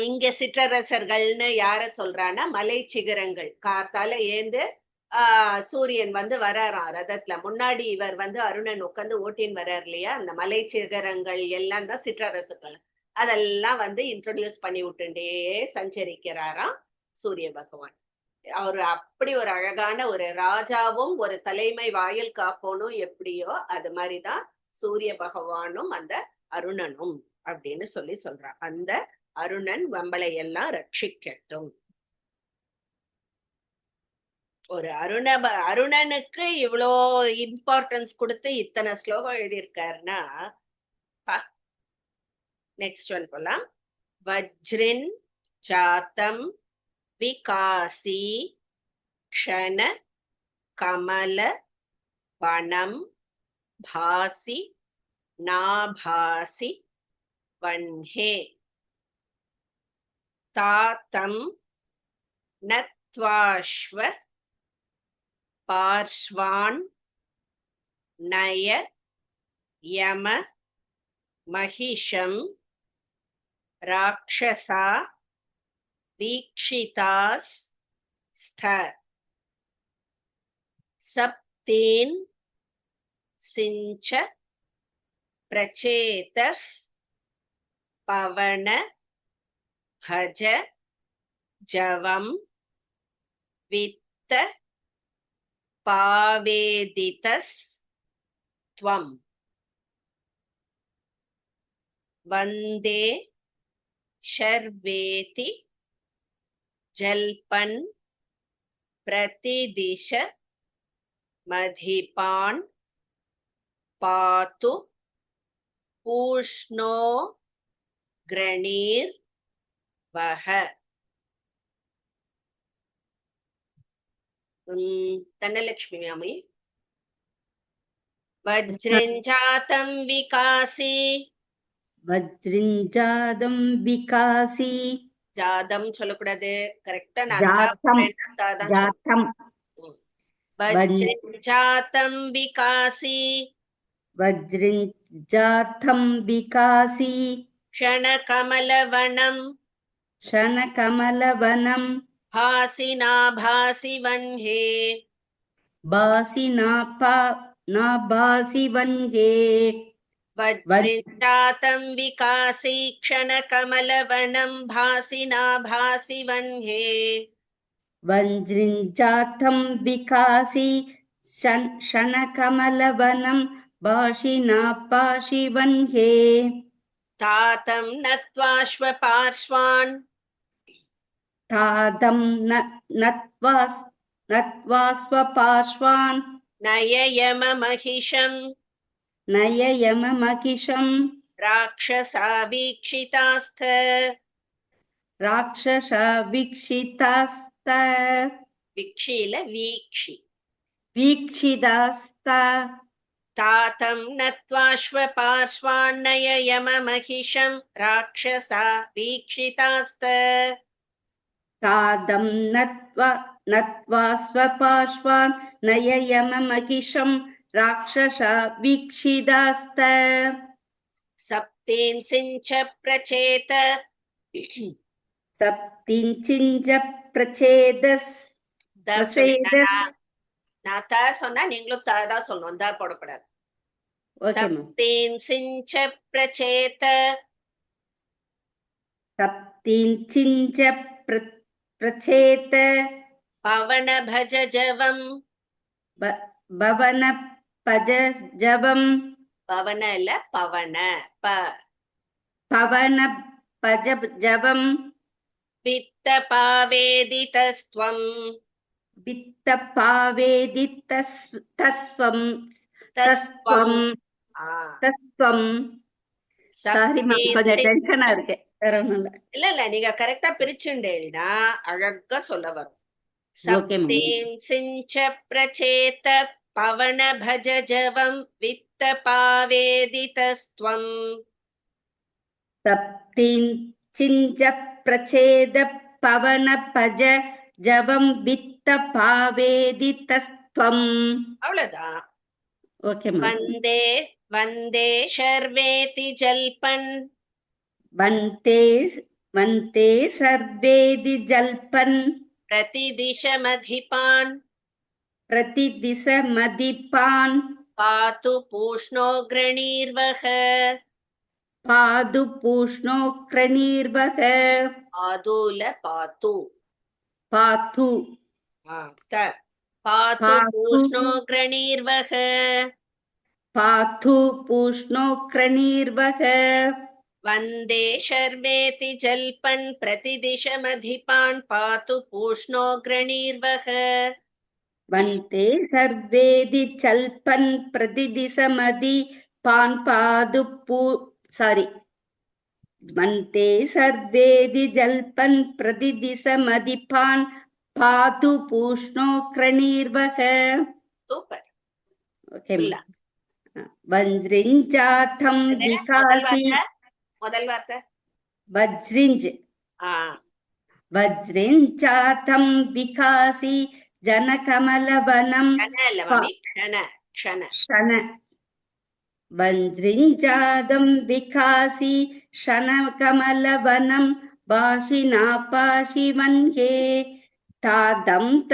இங்க சிற்றரசர்கள்னு யார சொல்றான்னா மலை சிகரங்கள். காத்தால ஏந்து சூரியன் வந்து வர்றாராம் ரதத்துல. முன்னாடி இவர் வந்து அருணன் உட்காந்து ஓட்டின்னு வர்றார் இல்லையா, அந்த மலை சிகரங்கள் எல்லாம் தான் சிற்றரசுகள். அதெல்லாம் வந்து இன்ட்ரோடியூஸ் பண்ணி விட்டுட்டே சஞ்சரிக்கிறாராம் சூரிய பகவான். அவரு அப்படி ஒரு அழகான ஒரு ராஜாவும் ஒரு தலைமை வாயில் காப்போனும் எப்படியோ அது மாதிரிதான் சூரிய பகவானும் அந்த அருணனும் அப்படின்னு சொல்றான். அந்த அருணன் வம்பளை எல்லாம் ரட்சிக்கட்டும். ஒரு அருணனுக்கு இவ்வளோ இம்பார்ட்டன்ஸ் கொடுத்து இத்தனை ஸ்லோகம் எழுதியிருக்காருன்னா, நெக்ஸ்ட் ஒன் போலாம். வஜ்ரின் ஜாத்தம் விகாசி க்ஷண கமல வனம் பாசி நாபாசி வன்ஹே தாத்தம் நத்வாஸ்வ பார்ஷ்வான் நய யம மகிஷம் ராக்ஷசா வீக்ஷிதாஸ் ஸ்த சப்தேன் சிஞ்ச பிரச்சேதஃப் பவன பஜ ஜவம் வித்த பாவேதிதஸ் த்வம் வந்தே ஷர்வேதி ஜல்பன் பிரதிதிஷ மதிபான் பாது பூஷ்ணோ கிரணீர் வஹ. தனலட்சுமி மாமி. வஜ்ரஞ்சாதம் விகாசி. வஜ்ரிஞ்சாதம் விகாசி. ஜாதம் சொல்லக்கூடாது, கரெக்டா? ஜாத்தம். ஜாத்தம். வஜ்ரஞ்சாதம் விகாசி. வஜ்ரிஞ்சாத்தம் விகாசி. க்ஷணகமலவனம். க்ஷணகமலவனம். भासिना भासि वह्ने. பாசி நாபாசி வன்கே. वज्रजातं विकासी क्षणकमलवनं भासिना भासि वह्ने. வஜ்ரிஞ்சாத்தம் விகாசி க்ஷணகமலவனம் பாஷி நாபாஷி வன்கே. तातं नत्वाश्वपार्श्वान्. தாதம் நத்வாஸ்வபார்ஷ்வான். नययममहिषं. நயயமமகிஷம். राक्षसा वीक्षितास्थ. ராட்சசா வீக்ஷிதாஸ்த. विक्षील वीक्षि. வீக்ஷிதாஸ்த. तातं नत्वाश्वपार्श्वान् नययममहिषं राक्षसा वीक्षितास्त. தாதம் நத்வாஸ்வபார்ஷ்வான் நயயமமகிஷம் ராட்சசா வீக்ஷிதாஸ்த. सप्तेन्सिञ्च प्रचेत. சப்திஞ்சிஞ்ச பிரச்சேதஸ். நான் த சொன்னா நீங்களும் த தான் சொல்லணும், தான் போடக்கூடாது. Okay ma'am. सप्तेन्सिञ्च प्रचेत. சப்திஞ்சிஞ்ச பிரச்சேத. पवन भज जवम्. பவன பஜ ஜபம். पवन இல்ல पवन. பவன பஜ ஜபம். वित्त पावेदितस्त्वम्. வித்த பாவேதி தஸ்வம். தஸ்வம். தஸ்வம். சாரி மேம், கொஞ்சம் டென்ஷனா இருக்கு, வேற ஒண்ணும் இல்ல. இல்ல நீங்க கரெக்டா பிரிச்சுண்டேன்னா அழகா சொல்ல வரும். Okay ma'am. सप्तेन्सिञ्च प्रचेत पवन भज जवं वित्त पावेदितस्त्वम्. சப்திஞ்சிஞ்ச பிரச்சேத பவன பஜ ஜபம் வித்த பாவேதி தஸ்வம். அவ்வளவுதான். Okay ma'am. वन्दे वन्दे शर्वेति जल्पन्. வந்தே வந்தே சர்வேதி ஜல்பன். प्रतिदिशमधिपान्. பிரதிதிச மதிப்பான். पातु पूष्णोऽग्रणीर्वः. பாது பூஷ்ணோக்ரணீர்வக. आदूल पातु. பாது. पातु पूष्णोऽग्रणीर्वः. பாது பூஷ்ணோக்ரணீர்வக. वन्दे शर्वेति जल्पन् प्रतिदिशमधिपान् पातु पूष्णोऽग्रणीर्वः. வந்தே சர்வேதி சல்பன் பிரதிதிசமதி பான் பாது பூ சாரி வந்தே சர்வேதி ஜல்பன் பிரதிதிசமதிபான் பாது பூஷ்ணோக்ரணீர்வக. சூப்பர். ஓகே. வஜ்ரிஞ்சாத்தம் விகாசி. முதல் வார்த்தை வஜ்ரிஞ்ச். வஜ்ரிஞ்சாத்தம் விகாசி ஜனகமலவனம். க்ஷண. வஜ்ரிஞ்சாதம் விகாசி க்ஷணகமலவனம் பாஷி நாபாஷி வன்கே. தாதம்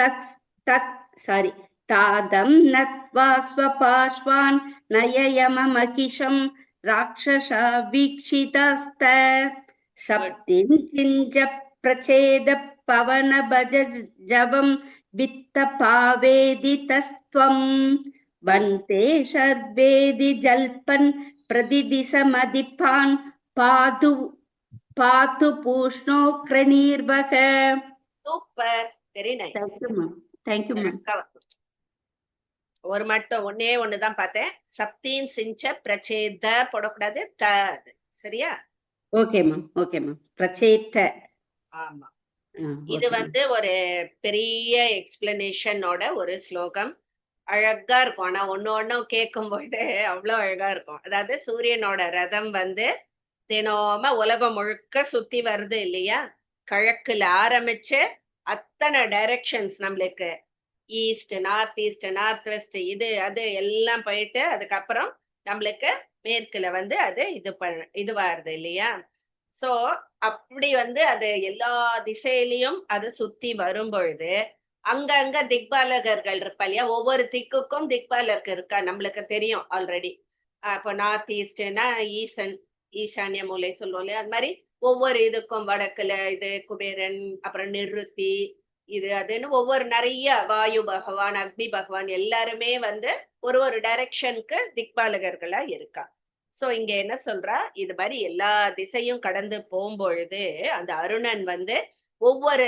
தாதம் நத்வாஸ்வபார்ஷ்வான் நயயமமகிஷம் ராட்சசா வீக்ஷிதாஸ்த. சப்திஞ்சிஞ்ச பிரச்சேத பவன பஜ ஜபம் வித்த பாவேதி தஸ்வம். வந்தே சர்வேதி ஜல்பன் பிரதிதிசமதிபான் பாது பாது பூஷ்ணோக்ரணீர்வக. Super. Very nice. Thank you ma'am. Thank you ma'am. ஒரு மட்டும் ஒன்னே ஒண்ணுதான் பார்த்தேன். சப்தீன் சிஞ்ச பிரச்சேத போடக்கூடாது, த. சரியா? Okay ma'am. Okay ma'am. பிரச்சேத. ஆமா. இது ஓகே வந்து ஒரு பெரிய எக்ஸ்பிளனேஷனோட ஒரு ஸ்லோகம். அழகா இருக்கும். ஆனா ஒண்ணும் கேட்கும் போது அவ்வளவு அழகா இருக்கும். அதாவது சூரியனோட ரதம் வந்து தினோம உலகம் முழுக்க சுத்தி வருது இல்லையா? கிழக்குல ஆரம்பிச்சு அத்தனை டைரக்ஷன்ஸ் நம்மளுக்கு ஈஸ்ட், நார்த் வெஸ்ட், இது அது எல்லாம் போயிட்டு அதுக்கப்புறம் நம்மளுக்கு மேற்குல வந்து அது இதுவாருது இல்லையா? சோ அப்படி வந்து அது எல்லா திசையிலையும் அது சுத்தி வரும் பொழுது அங்கங்க திக்பாலகர்கள் இருப்பா இல்லையா? ஒவ்வொரு திக்குக்கும் திக்பாலருக்கு இருக்கா நம்மளுக்கு தெரியும் ஆல்ரெடி. இப்போ நார்த் ஈஸ்ட்னா ஈசான்ய மூலை சொல்லுவோம் இல்லையா? அது மாதிரி ஒவ்வொரு இதுக்கும் வடக்குல இது குபேரன், அப்புறம் நிருத்தி, இது அதுன்னு ஒவ்வொரு நிறைய வாயு பகவான், அக்னி பகவான் எல்லாருமே வந்து ஒரு ஒரு டைரக்ஷனுக்கு திக்பாலகர்களா இருக்கா. சோ இங்க என்ன சொல்றா, இது மாதிரி எல்லா திசையும் கடந்து போகும்பொழுது அந்த அருணன் வந்து ஒவ்வொரு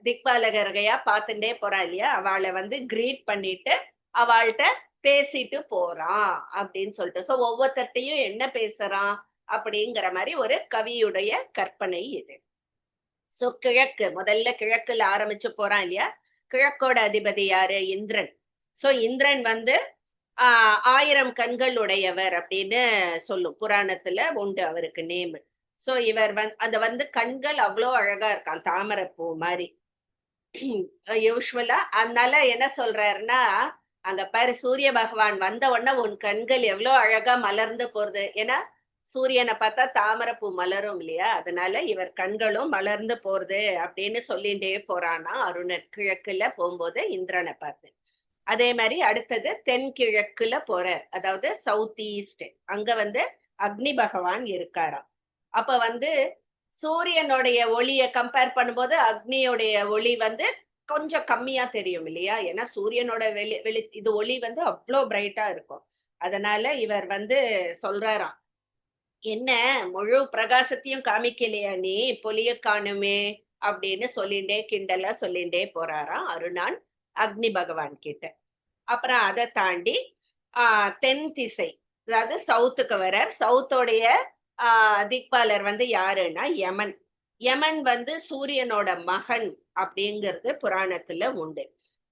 திக்பாலகரையா பார்த்துட்டே போறா இல்லையா? அவளை வந்து கிரீட் பண்ணிட்டு அவள்கிட்ட பேசிட்டு போறான் அப்படின்னு சொல்லிட்டு. சோ ஒவ்வொருத்தையும் என்ன பேசுறான் அப்படிங்கிற மாதிரி ஒரு கவியுடைய கற்பனை இது. சோ கிழக்கு, முதல்ல கிழக்குல ஆரம்பிச்சு போறான் இல்லையா? கிழக்கோட அதிபதி யாரு? இந்திரன். சோ இந்திரன் வந்து 1000 கண்கள் உடையவர் அப்படின்னு சொல்லும் புராணத்துல உண்டு அவருக்கு நேம். சோ இவர் அந்த வந்து கண்கள் அவ்வளோ அழகா இருக்கான், தாமரைப்பூ மாதிரி யூஸ்வலா. அதனால என்ன சொல்றாருன்னா, அங்க பாரு சூரிய பகவான் வந்த உடனே உன் கண்கள் எவ்வளவு அழகா மலர்ந்து போறது. ஏன்னா சூரியனை பார்த்தா தாமரைப்பூ மலரும் இல்லையா? அதனால இவர் கண்களும் மலர்ந்து போறது அப்படின்னு சொல்லிட்டே போறானா அருணன் கிழக்குல போகும்போது இந்திரனை பார்த்து. அதே மாதிரி அடுத்தது தென்கிழக்குல போறார், அதாவது சவுத் ஈஸ்ட். அங்க வந்து அக்னி பகவான் இருக்காராம். அப்ப வந்து சூரியனுடைய ஒளியை கம்பேர் பண்ணும்போது அக்னியோடைய ஒளி வந்து கொஞ்சம் கம்மியா தெரியும் இல்லையா? ஏன்னா சூரியனோட இது ஒளி வந்து அவ்வளோ பிரைட்டா இருக்கும். அதனால இவர் வந்து சொல்றாராம், என்ன முழு பிரகாசத்தையும் காமிக்கலையா நீ, பொலிய காணுமே அப்படின்னு சொல்லிண்டே கிண்டலா சொல்லிண்டே போறாராம் அருணான் அக்னி பகவான் கிட்ட. அப்புறம் அதை தாண்டி தென் திசை, அதாவது சவுத்துக்கு வரார். சவுத்தோடைய திக்பாலர் வந்து யாருன்னா யமன். யமன் வந்து சூரியனோட மகன் அப்படிங்கிறது புராணத்துல உண்டு.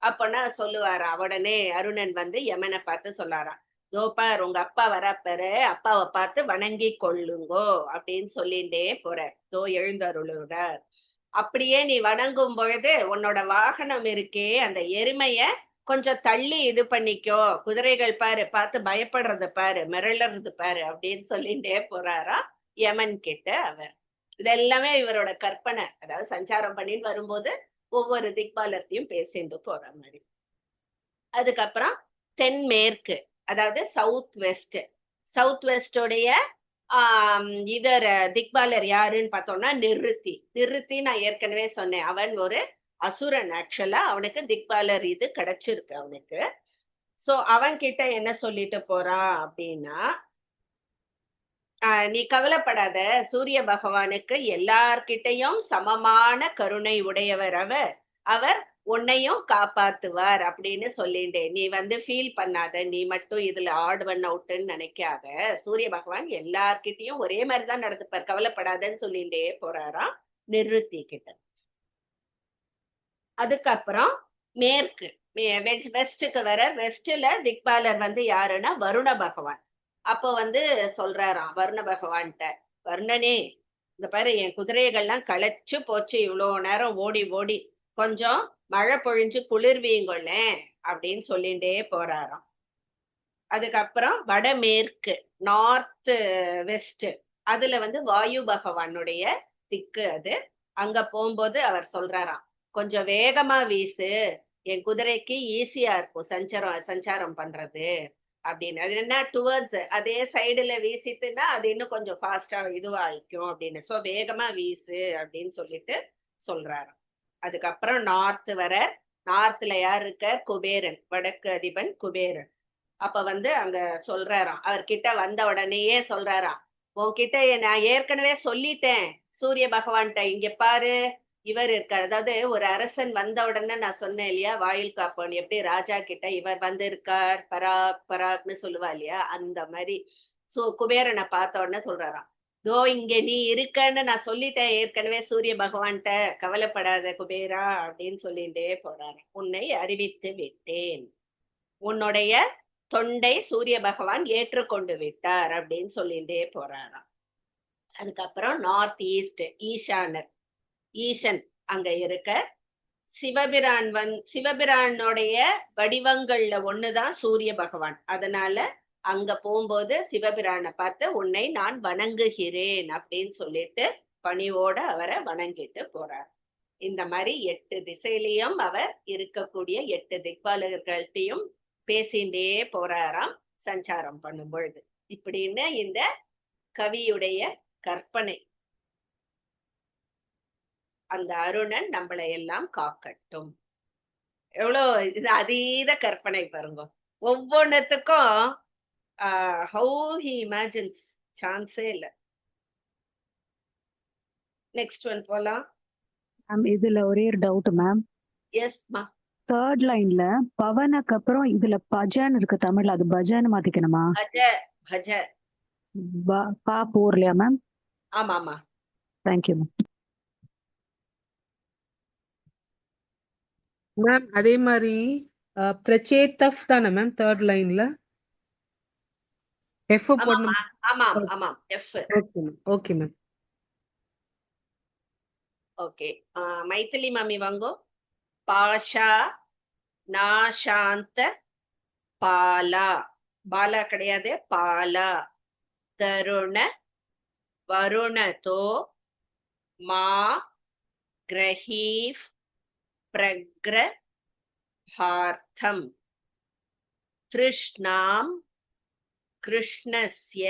அப்பனா சொல்லுவாரா, உடனே அருணன் வந்து யமனை பார்த்து சொல்லாராம், தோப்பார் உங்க அப்பா வரப்பாரு, அப்பாவை பார்த்து வணங்கி கொள்ளுங்கோ அப்படின்னு சொல்லிண்டே போறார். தோ எழுந்தருளுறார். அப்படியே நீ வணங்கும் பொழுது உன்னோட வாகனம் இருக்கே அந்த எருமைய கொஞ்சம் தள்ளி இது பண்ணிக்கோ, குதிரைகள் பாரு, பார்த்து பயப்படுறது பாரு, மிரளறது பாரு அப்படின்னு சொல்லிட்டே போறாரா யமன் கிட்ட அவர். இதெல்லாமே இவரோட கற்பனை. அதாவது சஞ்சாரம் பண்ணிட்டு வரும்போது ஒவ்வொரு திக்பாலத்தையும் பேசிட்டு போற மாதிரி. அதுக்கப்புறம் தென்மேற்கு, அதாவது சவுத் வெஸ்ட். சவுத் வெஸ்டோடைய இதர திக்பாலர் யாருன்னு பார்த்தோம்னா நிருத்தி. நான் ஏற்கனவே சொன்னேன், அவன் ஒரு அசுரன். ஆக்சுவலா அவனுக்கு திக்பாலர் இது கிடைச்சிருக்கு அவனுக்கு. சோ அவன் கிட்ட என்ன சொல்லிட்டு போறான் அப்படின்னா, நீ கவலைப்படாத, சூரிய பகவானுக்கு எல்லார்கிட்டையும் சமமான கருணை உடையவர் அவர் உன்னையும் காப்பாத்துவார் அப்படின்னு சொல்லிட்டேன். நீ வந்து ஃபீல் பண்ணாத, நீ மட்டும் இதுல ஆட் ஒன் அவுட்ன்னு நினைக்காத, சூரிய பகவான் எல்லார்கிட்டையும் ஒரே மாதிரிதான் நடந்துப்பார், கவலைப்படாதன்னு சொல்லிட்டே போறாராம் நிருத்தி கிட்ட. அதுக்கப்புறம் மேற்கு வெஸ்டுக்கு வர. வெஸ்ட்ல திக்பாலர் வந்து யாருன்னா வருண பகவான். அப்போ வந்து சொல்றாராம் வருண பகவான்கிட்ட, வருணனே இந்த பாரு என் குதிரைகள்லாம் களைச்சு போச்சு, இவ்வளவு நேரம் ஓடி ஓடி, கொஞ்சம் மழை பொழிஞ்சு குளிர்வீங்கொள்ளேன் அப்படின்னு சொல்லிண்டே போறாராம். அதுக்கப்புறம் வடமேற்கு நார்த் வெஸ்ட், அதுல வந்து வாயு பகவானுடைய திக்கு அது. அங்க போகும்போது அவர் சொல்றாராம், கொஞ்சம் வேகமா வீசு, என் குதிரைக்கு ஈஸியா இருக்கும் சஞ்சாரம் பண்றது அப்படின்னு. அது என்ன டுவர்ட்ஸ் அதே சைடுல வீசிட்டுன்னா அது இன்னும் கொஞ்சம் ஃபாஸ்டா இதுவாயிக்கும் அப்படின்னு. சோ வேகமா வீசு அப்படின்னு சொல்லிட்டு சொல்றாராம். அதுக்கப்புறம் நார்த் வர. நார்த்ல யார் இருக்க? குபேரன், வடக்கு அதிபன் குபேரன். அப்ப வந்து அங்க சொல்றாராம், அவர்கிட்ட வந்த உடனேயே சொல்றாராம், உன்கிட்ட நான் ஏற்கனவே சொல்லிட்டேன் சூரிய பகவான்கிட்ட, இங்க பாரு இவர் இருக்கார். அதாவது ஒரு அரசன் வந்த உடனே நான் சொன்னேன் இல்லையா, வாயில் காப்பவன் எப்படி ராஜா கிட்ட இவர் வந்து இருக்கார், பராக்னு சொல்லுவா இல்லையா, அந்த மாதிரி. சோ குபேரனை பார்த்த உடனே சொல்றாராம், தோ இங்க நீ இருக்கன்னு நான் சொல்லிட்டேன் ஏற்கனவே சூரிய பகவான்கிட்ட, கவலைப்படாத குபேரா அப்படின்னு சொல்லிட்டே போறாரு. உன்னை அறிவித்து விட்டேன், உன்னுடைய தொண்டை சூரிய பகவான் ஏற்றுக்கொண்டு விட்டார் அப்படின்னு சொல்லிட்டே போறாராம். அதுக்கப்புறம் நார்த் ஈஸ்ட், ஈசானர், ஈசன் அங்க இருக்க சிவபிரானுடைய வடிவங்கள்ல ஒண்ணுதான் சூரிய பகவான். அதனால அங்க போகும்போது சிவபிரானை பார்த்து உன்னை நான் வணங்குகிறேன் அப்படின்னு சொல்லிட்டு பணிவோட அவரை வணங்கிட்டு போறார். இந்த மாதிரி 8 திசையிலையும் அவர் இருக்கக்கூடிய 8 திக்பாலகர்கள்ட்டையும் பேசிண்டே போறாராம் சஞ்சாரம் பண்ணும் பொழுது. இப்படின்னு இந்த கவியுடைய கற்பனை. அந்த அருணன் நம்மளை எல்லாம் காக்கட்டும். எவ்வளவு இது அதீத கற்பனை பாருங்க. ஒவ்வொன்னுத்துக்கும் ஹவு ஹி இமேஜின்ஸ், சான்ஸே இல்ல. நெக்ஸ்ட் ஒன் போலாம். மேம் இதுல ஒரே ஒரு டவுட் மேம். எஸ் மா. தேர்ட் லைன்ல பவனுக்கு அப்புறம் இதுல பஜன் இருக்கு தமிழ்ல, அது பஜன்னு மாத்திக்கணுமா? பஜ பஜ. பா போர்லையா மேம்? ஆமா ஆமா. Thank you ma'am. மேம் அதே மாதிரி பிரச்சேதஃப் தானே மேம் தேர்ட் லைன்ல? எஃப் போடணும். ஆமாம் ஆமாம் F. Okay ma'am, okay ma'am. Okay, Maithili மாமி வாங்கோ. பாஷா நாசாந்த பாலா, பாலா கிடையாது பாலா, தருண வருணதோ மா கிரஹீவ் பிரக்ரஹார்த்தம் திருஷ்ணாம் கிருஷ்ணஸ்ய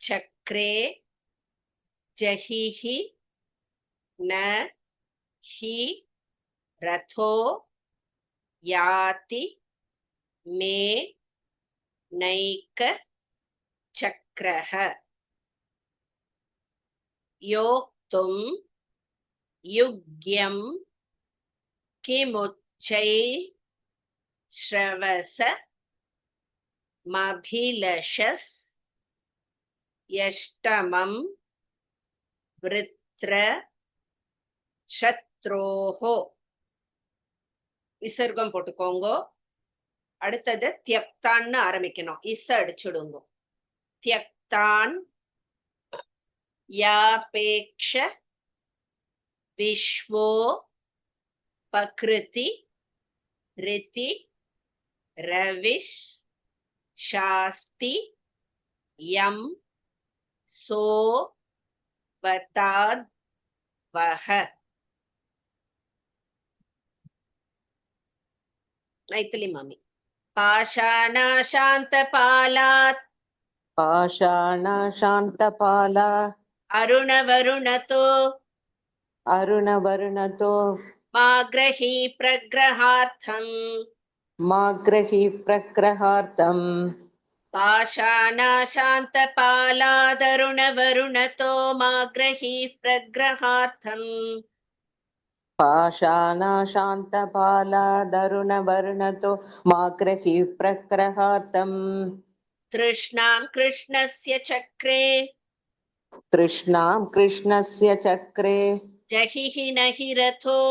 சக்ரே ஜஹிஹி ந ஹி ரதோ யாதி மே நைக சக்ரஹ யோக்தும் யுக்யம் கிமுச்சை ஸ்ரவச மபிலஷஸ் யஷ்டமம் விருத்ர சத்ரோஹோ. விசர்க்கம் போட்டுக்கோங்க. அடுத்தது தியக்தான்னு ஆரம்பிக்கணும். இஸ் அடிச்சுடுங்க. தியக்தான் யாபேக்ஷ விஸ்வோ பக்ருதி ரிதி ரவிஷ் சாஸ்தி யம் சோ வதாத் வஹ. மைத்திலி மாமி. பாஷாணாசாந்தபாலாத் पाषाणशान्तपाला அருணவருணதோ अरुणवर्णतो மாக்ரஹி பிரக்ரஹார்த்தம் माग्रहि प्रग्रहार्थम् பாஷாணாசாந்தபாலாதருணவருணதோ மாக்ரஹி பிரக்ரஹார்த்தம் पाषाणशान्तपालादरुणवर्णतो माग्रहि प्रग्रहार्थम् திருஷ்ணாம் கிருஷ்ணஸ்ய சக்ரே तृष्णां कृष्णस्य चक्रे ஜஹிஹி நஹி ரதோ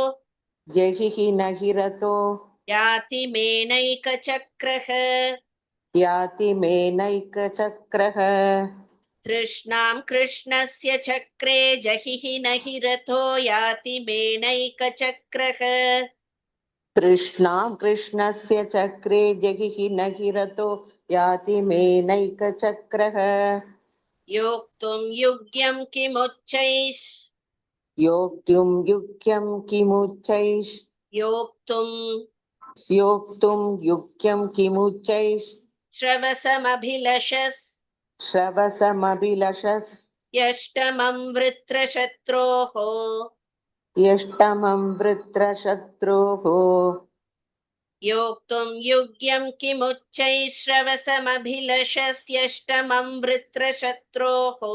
जहिः नहिरतो யாதி மேனைக சக்ரஹ याति मेनैकचक्रः திருஷ்ணாம் கிருஷ்ணஸ்ய சக்ரே ஜஹிஹி நஹி ரதோ யாதி மேனைக சக்ரஹ तृष्णां कृष्णस्य चक्रे जहिः नहिरतो याति मेनैकचक्रः யோக்தும் யுக்யம் கிமுச்சைஷ் योक्तुं युक्यं किमुच्चैः யோக்தும் योक्तुं युक्यं किमुच्चैः ஸ்ரவசமபிலஷஸ் श्रवसमभिलषस् யஷ்டமம் விருத்ரசத்ரோஹோ यष्टमं वृत्रशत्रुः யோக்தும் யுக்யம் கிமுச்சைஷ் ஸ்ரவசமபிலஷஸ் யஷ்டமம் விருத்ரசத்ரோஹோ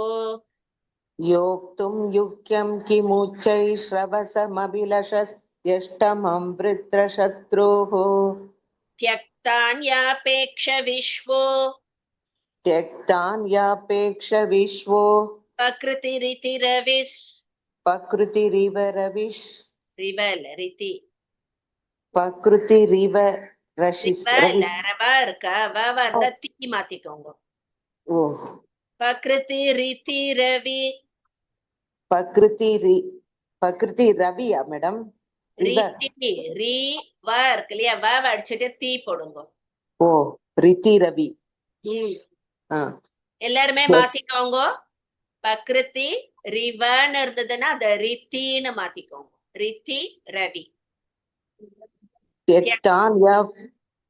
योक्तुं युक्यं किमुच्चैः श्रवसमभिलषस् यष्टमं वृत्रशत्रुः त्यक्तान्यापेक्ष विश्वो त्यक्तान्यापेक्ष विश्वो பிரகிருதி ரவிஷ் प्रकृतिरिव रविश् ரிவல் ரிதி प्रकृतिरिव रशिस् ரிவல் ரவா இருக்கா வவ அந்த தீ மாத்திக்கோங்க. ओ பிரகிருதி ரிதி ரவி प्रकृति रविया मैडम ரிதி ரி வ இருக்கு இல்லையா வவ அடிச்சுட்டு தீ போடுங்க. ओ ரிதி ரவி எல்லாருமே மாத்திக்கோங்க. பிரகிருதி ரிவன்னு இருந்ததுன்னா அத ரித்தின்னு மாத்திக்கோங்க. ரித்தி ரவி.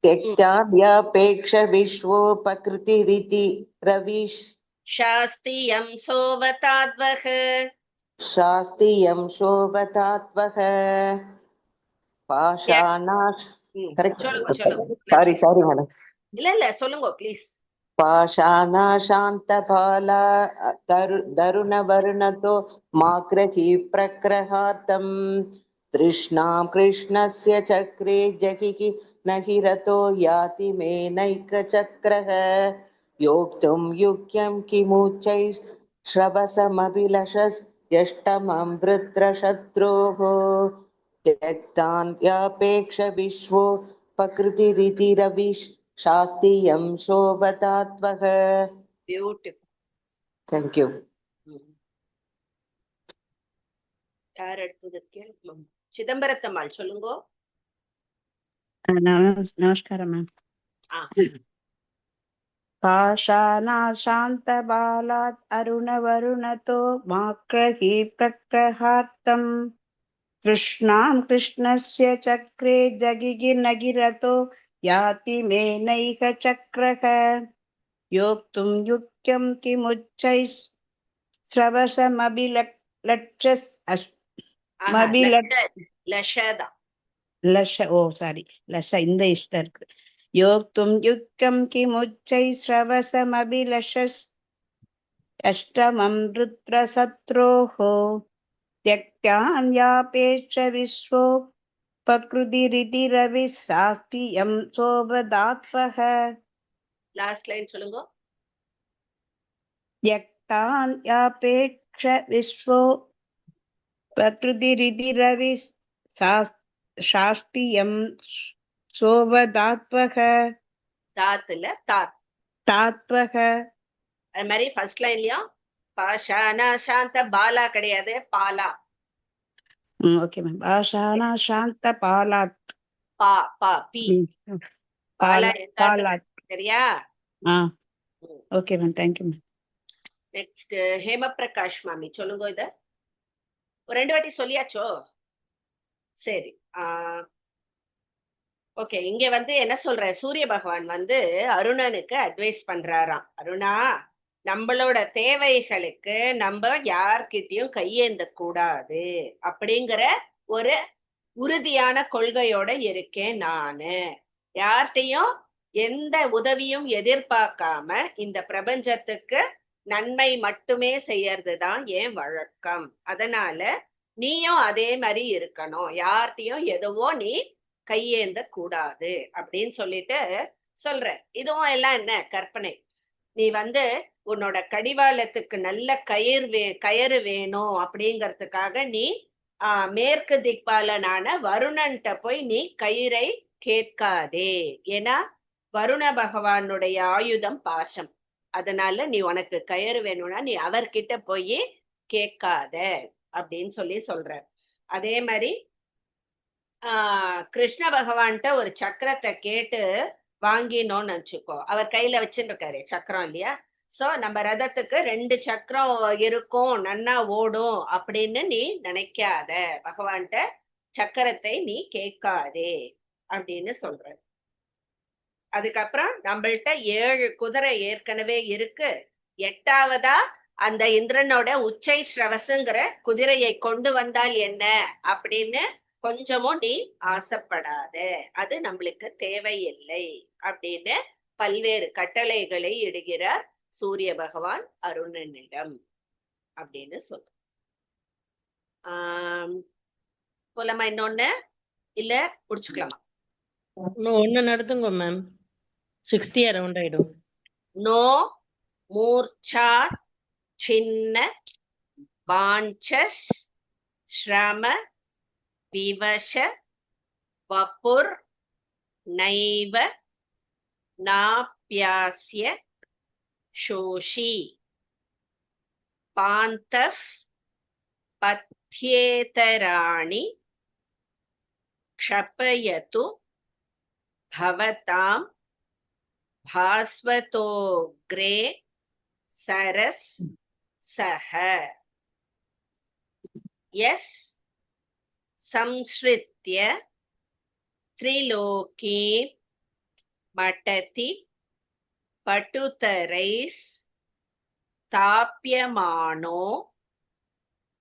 त्यक्तान्यापेक्ष विश्वो प्रकृतिरिति रविश् शास्त्रियं सोवताद्वः शास्त्रियं शोभतात्वः पाषाणाश करेक्ट sorry madam இல்ல சொல்லுங்க ப்ளீஸ். पाषाणाशान्तपाला तरुणवर्णतो माग्रही प्रग्रहार्थम् तृष्णां कृष्णस्य चक्रे जगिहि नहि रतो याति मे नैकचक्रः योक्तुं युक्यं किमुच्चैः श्रवसमभिलषस्यष्टमं वृत्रशत्रोः त्यक्तान्यापेक्ष विश्वो प्रकृतिरिति रविश् शास्त्रियं शोभतात्वः. பியூட்டிஃபுல். Thank you. யார் அடுத்தது கேள்வி? சிதம்பரத்தம்மாள் சொல்லுங்க. நமஸ்காரம் மேம். पाषाणाशान्तबालात् अरुणवरुणतो माक्रही प्रक्रहार्तम् तृष्णां कृष्णस्य चक्रे जगिगि नगिरतो याति मे नैक चक्रः योक्तुं युक्यं किमुच्चैः श्रवसमभिलक्षस् லஷதா लश ओ सारी लश இந்த இஷ்ட இருக்கு. योक्तुं युक्यं किमुच्चैः श्रवसमभिलषस् अष्टमं वृत्रशत्रोः त्यक्तान्यापेक्ष विश्वो प्रकृतिरिति रविः शास्त्रियं शोभतात्वः. லாஸ்ட் லைன் சொல்லுங்க. त्यक्तान्यापेक्ष विश्वो प्रकृतिरिति रविः शास्त्रियं शोभतात्वः. தாத்துல தாத் தாத்வக. அது மாதிரி ஃபர்ஸ்ட் லைன்லயும் பாஷானா சாந்த பாலா கிடையாது பாலா. Okay ma'am. பாஷானா சாந்த பாலாத் பா பா பி பாலா பாலாத். சரியா? Okay ma'am. Thank you ma'am. Next Hemaprakash மாமி சொல்லுங்க. இத ஒரு 2 வாட்டி சொல்லியாச்சோ? சரி. ஓகே. இங்க வந்து என்ன சொல்ற, சூரிய பகவான் வந்து அருணனுக்கு அட்வைஸ் பண்றாராம். அருணா, நம்மளோட தேவைகளுக்கு நம்ம யார்கிட்டயும் கையேந்த கூடாது அப்படிங்கிற ஒரு உறுதியான கொள்கையோட இருக்கேன் நானு. யார்கிட்டையும் எந்த உதவியும் எதிர்பார்க்காம இந்த பிரபஞ்சத்துக்கு நன்மை மட்டுமே செய்யறதுதான் என் வழக்கம். அதனால நீயும் அதே மாதிரி இருக்கணும். யார்கிட்டயும் எதுவோ நீ கையேந்த கூடாது அப்படின்னு சொல்லிட்டு சொல்ற. இதுவும் எல்லாம் என்ன கற்பனை. நீ வந்து உன்னோட கடிவாளத்துக்கு நல்ல கயிறு வேணும் அப்படிங்கறதுக்காக நீ மேற்கு திக்பாலனான வருணன்ட்ட போய் நீ கயிறை கேட்காதே. ஏன்னா வருண பகவானுடைய ஆயுதம் பாசம். அதனால நீ உனக்கு கயிறு வேணும்னா நீ அவர்கிட்ட போய் கேட்காத அப்படின்னு சொல்ற. அதே மாதிரி கிருஷ்ண பகவான்கிட்ட ஒரு சக்கரத்தை கேட்டு வாங்கினோம்னு வச்சுக்கோ. அவர் கையில வச்சுட்டு இருக்காரு சக்கரம் இல்லையா? சோ நம்ம ரதத்துக்கு 2 சக்கரம் இருக்கும், நன்னா ஓடும் அப்படின்னு நீ நினைக்காத. பகவான்கிட்ட சக்கரத்தை நீ கேட்காதே அப்படின்னு சொல்ற. அதுக்கப்புறம் நம்மள்ட்ட 7 குதிரை ஏற்கனவே இருக்கு. 8வதா அந்த இந்திரனோட உச்சை ஸ்ரவசுங்கிற குதிரையை கொண்டு வந்தால் என்ன அப்படின்னு கொஞ்சமும் நீ ஆசைப்படாத. அது நம்மளுக்கு தேவையில்லை அப்படின்னு பல்வேறு கட்டளைகளை இடுகிறார் சூரிய பகவான் அருணனிடம் அப்படின்னு சொல்ற. போலாமா? இன்னொன்னு இல்ல முடிச்சுக்கலாமா? ஒண்ணு நடத்துங்க மேம். 60 அரௌண்ட் ஆயிடும். நோ மூர்ச்சா சின்ன வாஞ்சஸ் ஸ்ரம விவச வபுர் நைவ நாப்யாஸ்ய சோஷி பாந்தஃப் பத்யேதராணி க்ஷபயது பவதாம் பாஸ்வதோக்ரே சரஸ் சஹ யஸ் சம்ஸ்ருத்ய த்ரிலோகீம் மடதி பட்டுதரைஸ் தாப்யமானோ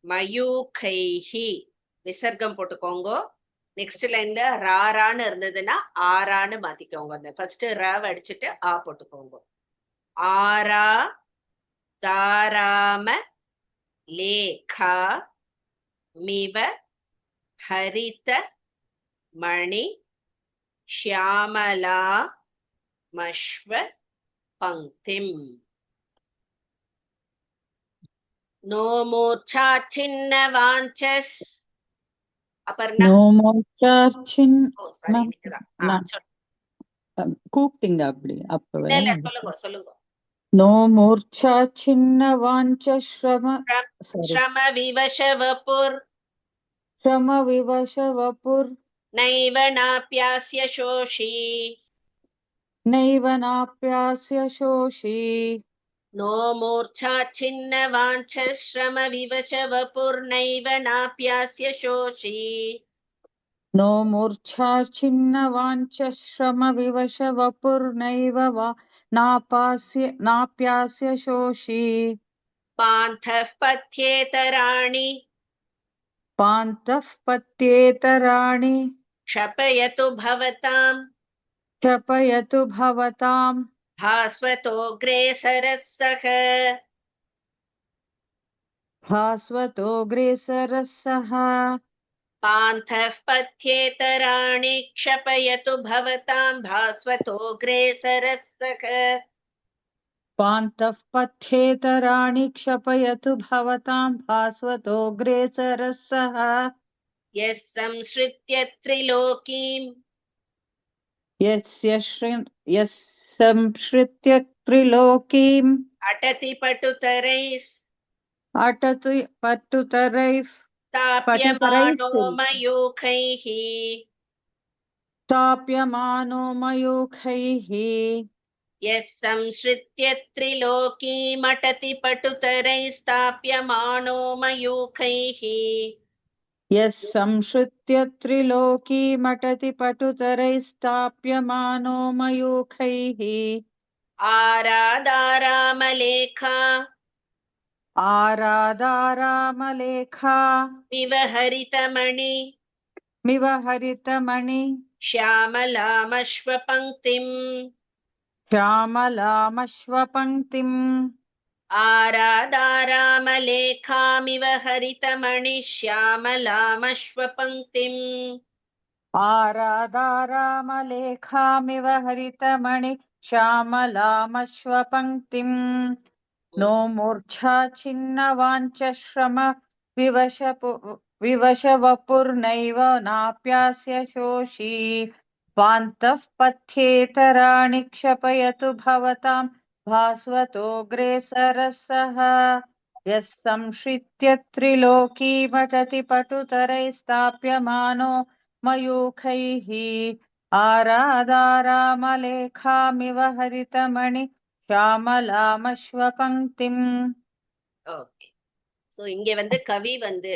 மயூகைஹி. விசர்க்கம் போட்டுக்கோங்க. நெக்ஸ்ட் லைன்ல ராரான்னு இருந்ததுன்னா ஆரான்னு மாத்திக்கோங்க. அந்த ஃபர்ஸ்ட் ராவ அடிச்சுட்டு ஆ போட்டுக்கோங்க. ஆரா தாராம லேகா மிவ ஹரித மணி ஷியாமலா மஷ்வ பங்கிம். நோ மூர்ச்சா சின்ன வாஞ்சஸ். Aparna No more charging. Oh sorry Ma'am, நிக்குதான். ma'am, கூப்பிட்டீங்க அப்படி அப்பவே. இல்ல சொல்லுங்க சொல்லுங்க. No more chinna vancha shrama. Sorry. ஸ்ரம விவச வபுர் Shrama vivasha vapur. நைவ நாப்யாஸ்ய சோஷி. Naiva napyasya shoshi. நோ மூர்ச்சா சின்ன வாஞ்ச ஸ்ரம விவச வபுர் நைவ நாப்யாஸ்ய சோஷி. No murcha chinna vancha shrama vivasha vapur naiva va napyasya shoshi. பாந்தஃப் பத்யேதராணி Pantaf patyetarani. க்ஷபயது பவதாம் Krapayatu bhavatam. பாஸ்வதோக்ரே சரஸ்ஸஹ. Bhasvato gresarasaha. பாந்தஃப் பத்யேதராணி க்ஷபயது பவதாம் பாஸ்வதோக்ரே சரஸ்ஸஹ. Pantaf patyetarani kshapayatu bhavatam bhasvato gresarasaha. யஸ் சம்ஸ்ருத்ய த்ரிலோகீம் Samshritya trilokim. அடதி பட்டுதரைஸ் Atatu patutarai. தாப்யமானோ மயூகைஹி. Tapyamano mayukaihi. யஸ் சம்ஸ்ருத்ய த்ரிலோகீம் அடதி பட்டுதரைஸ் தாப்யமானோ மயூகைஹி. Yes samshritya triloki matati patutarai stapyamano mayukaihi. ஆராதாராமலேகா Aradharamalekha. விவஹரிதமணி Mivaharitamani. ஷியாமலாமஸ்வபங்கிம். Shyamalamaśvapanktim. ஆராதாராமலேகாமிவ ஹரிதமணி ஷியாமலாமஸ்வபங்கிம். Aradharamalekhamiv haritamani Shyamalamaśvapanktim. No murcha chinna vancha shrama vivasha vapur naiva napyasya shoshi. Pantaf patyetarani kshapayatu bhavatam bhasvato gresarasaha. Yas samshritya triloki matati patutarai stapyamano mayukaihi. Aradharamalekhamiv haritamani ஷாமலாமஸ்வபங்கிம். Okay. So இங்க வந்து கவி வந்து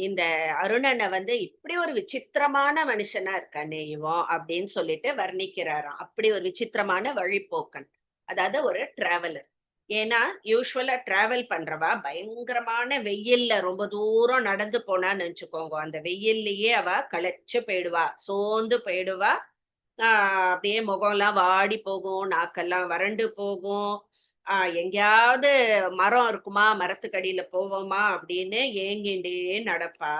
இந்த அருணனை வந்து இப்படி ஒரு விசித்திரமான மனுஷனா இருக்கானே இவன் அப்படின்னு சொல்லிட்டு வர்ணிக்கிறாராம். அப்படி ஒரு விசித்திரமான வழிப்போக்கன், அதாவது ஒரு டிராவலர். ஏன்னா யூஸ்வலா டிராவல் பண்றவா பயங்கரமான வெயில்ல ரொம்ப தூரம் நடந்து போனான்னு வச்சுக்கோங்க, அந்த வெயில்லயே அவ களைச்சு போயிடுவா, சோர்ந்து போயிடுவா. அப்படியே முகம்லாம் வாடி போகும், நாக்கெல்லாம் வறண்டு போகும். எங்கேயாவது மரம் இருக்குமா, மரத்துக்கடியில போவோமா அப்படின்னு ஏங்கிண்டே நடப்பா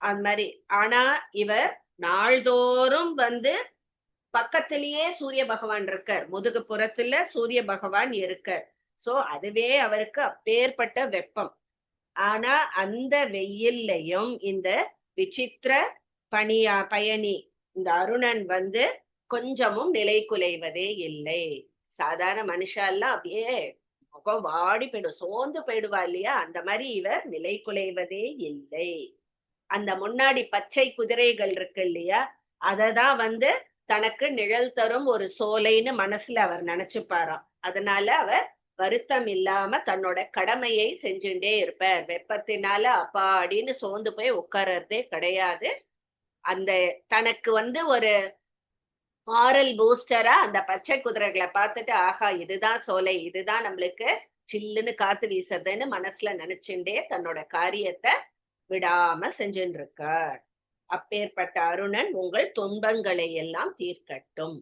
அந்த மாதிரி. ஆனா இவர் நாள்தோறும் வந்து பக்கத்திலேயே சூரிய பகவான் இருக்கார், முதுகு புறத்துல சூரிய பகவான் இருக்கார். சோ அதுவே அவருக்கு அப்பேற்பட்ட வெப்பம். ஆனா அந்த வெயில்லையும் இந்த விசித்திர பயணி இந்த அருணன் வந்து கொஞ்சமும் நிலை குலைவதே இல்லை. சாதாரண மனுஷெல்லாம் அப்படியே முகம் வாடி போயிடும், சோர்ந்து போயிடுவா இல்லையா, அந்த மாதிரி இவர் நிலை குலைவதே இல்லை. அந்த முன்னாடி பச்சை குதிரைகள் இருக்கு இல்லையா, அததான் வந்து தனக்கு நிழல் தரும் ஒரு சோலைன்னு மனசுல அவர் நினைச்சுப்பாராம். அதனால அவர் வருத்தம் இல்லாம தன்னோட கடமையை செஞ்சுட்டே இருப்பார். வெப்பத்தினால அப்பாடின்னு சோர்ந்து போய் உட்கார்றதே கிடையாது. அந்த தனக்கு வந்து ஒரு மாரல் பூஸ்டரா அந்த பச்சை குதிரைகளை பார்த்துட்டு, ஆஹா இதுதான் சோலை, இதுதான் நம்மளுக்கு சில்லுன்னு காத்து வீசுறதுன்னு மனசுல நினைச்சுட்டே தன்னோட காரியத்தை விடாம செஞ்சுட்டு இருக்கார். அப்பேற்பட்ட அருணன் உங்கள் துன்பங்களை எல்லாம் தீர்க்கட்டும்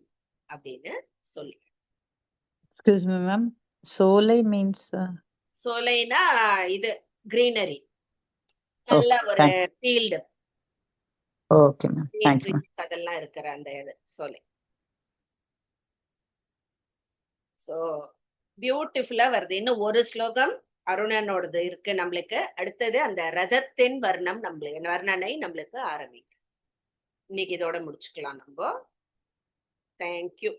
அப்படின்னு சொல்லி. Excuse me, ma'am. Solai means. சோலைனா இது கிரீனரி, நல்ல ஒரு field. Okay, ma'am. Thank you, ma'am. அதெல்லாம் இருக்கிற அந்த இது சோலை. சோ பியூட்டிஃபுல்லா வருது. இன்னும் ஒரு ஸ்லோகம் அருணனோடது இருக்கு நம்மளுக்கு. அடுத்தது அந்த ரதத்தின் வர்ணனை நம்மளுக்கு ஆரம்பிக்கும். இன்னைக்கு இதோட முடிச்சுக்கலாம் நம்ம. தேங்க்யூ.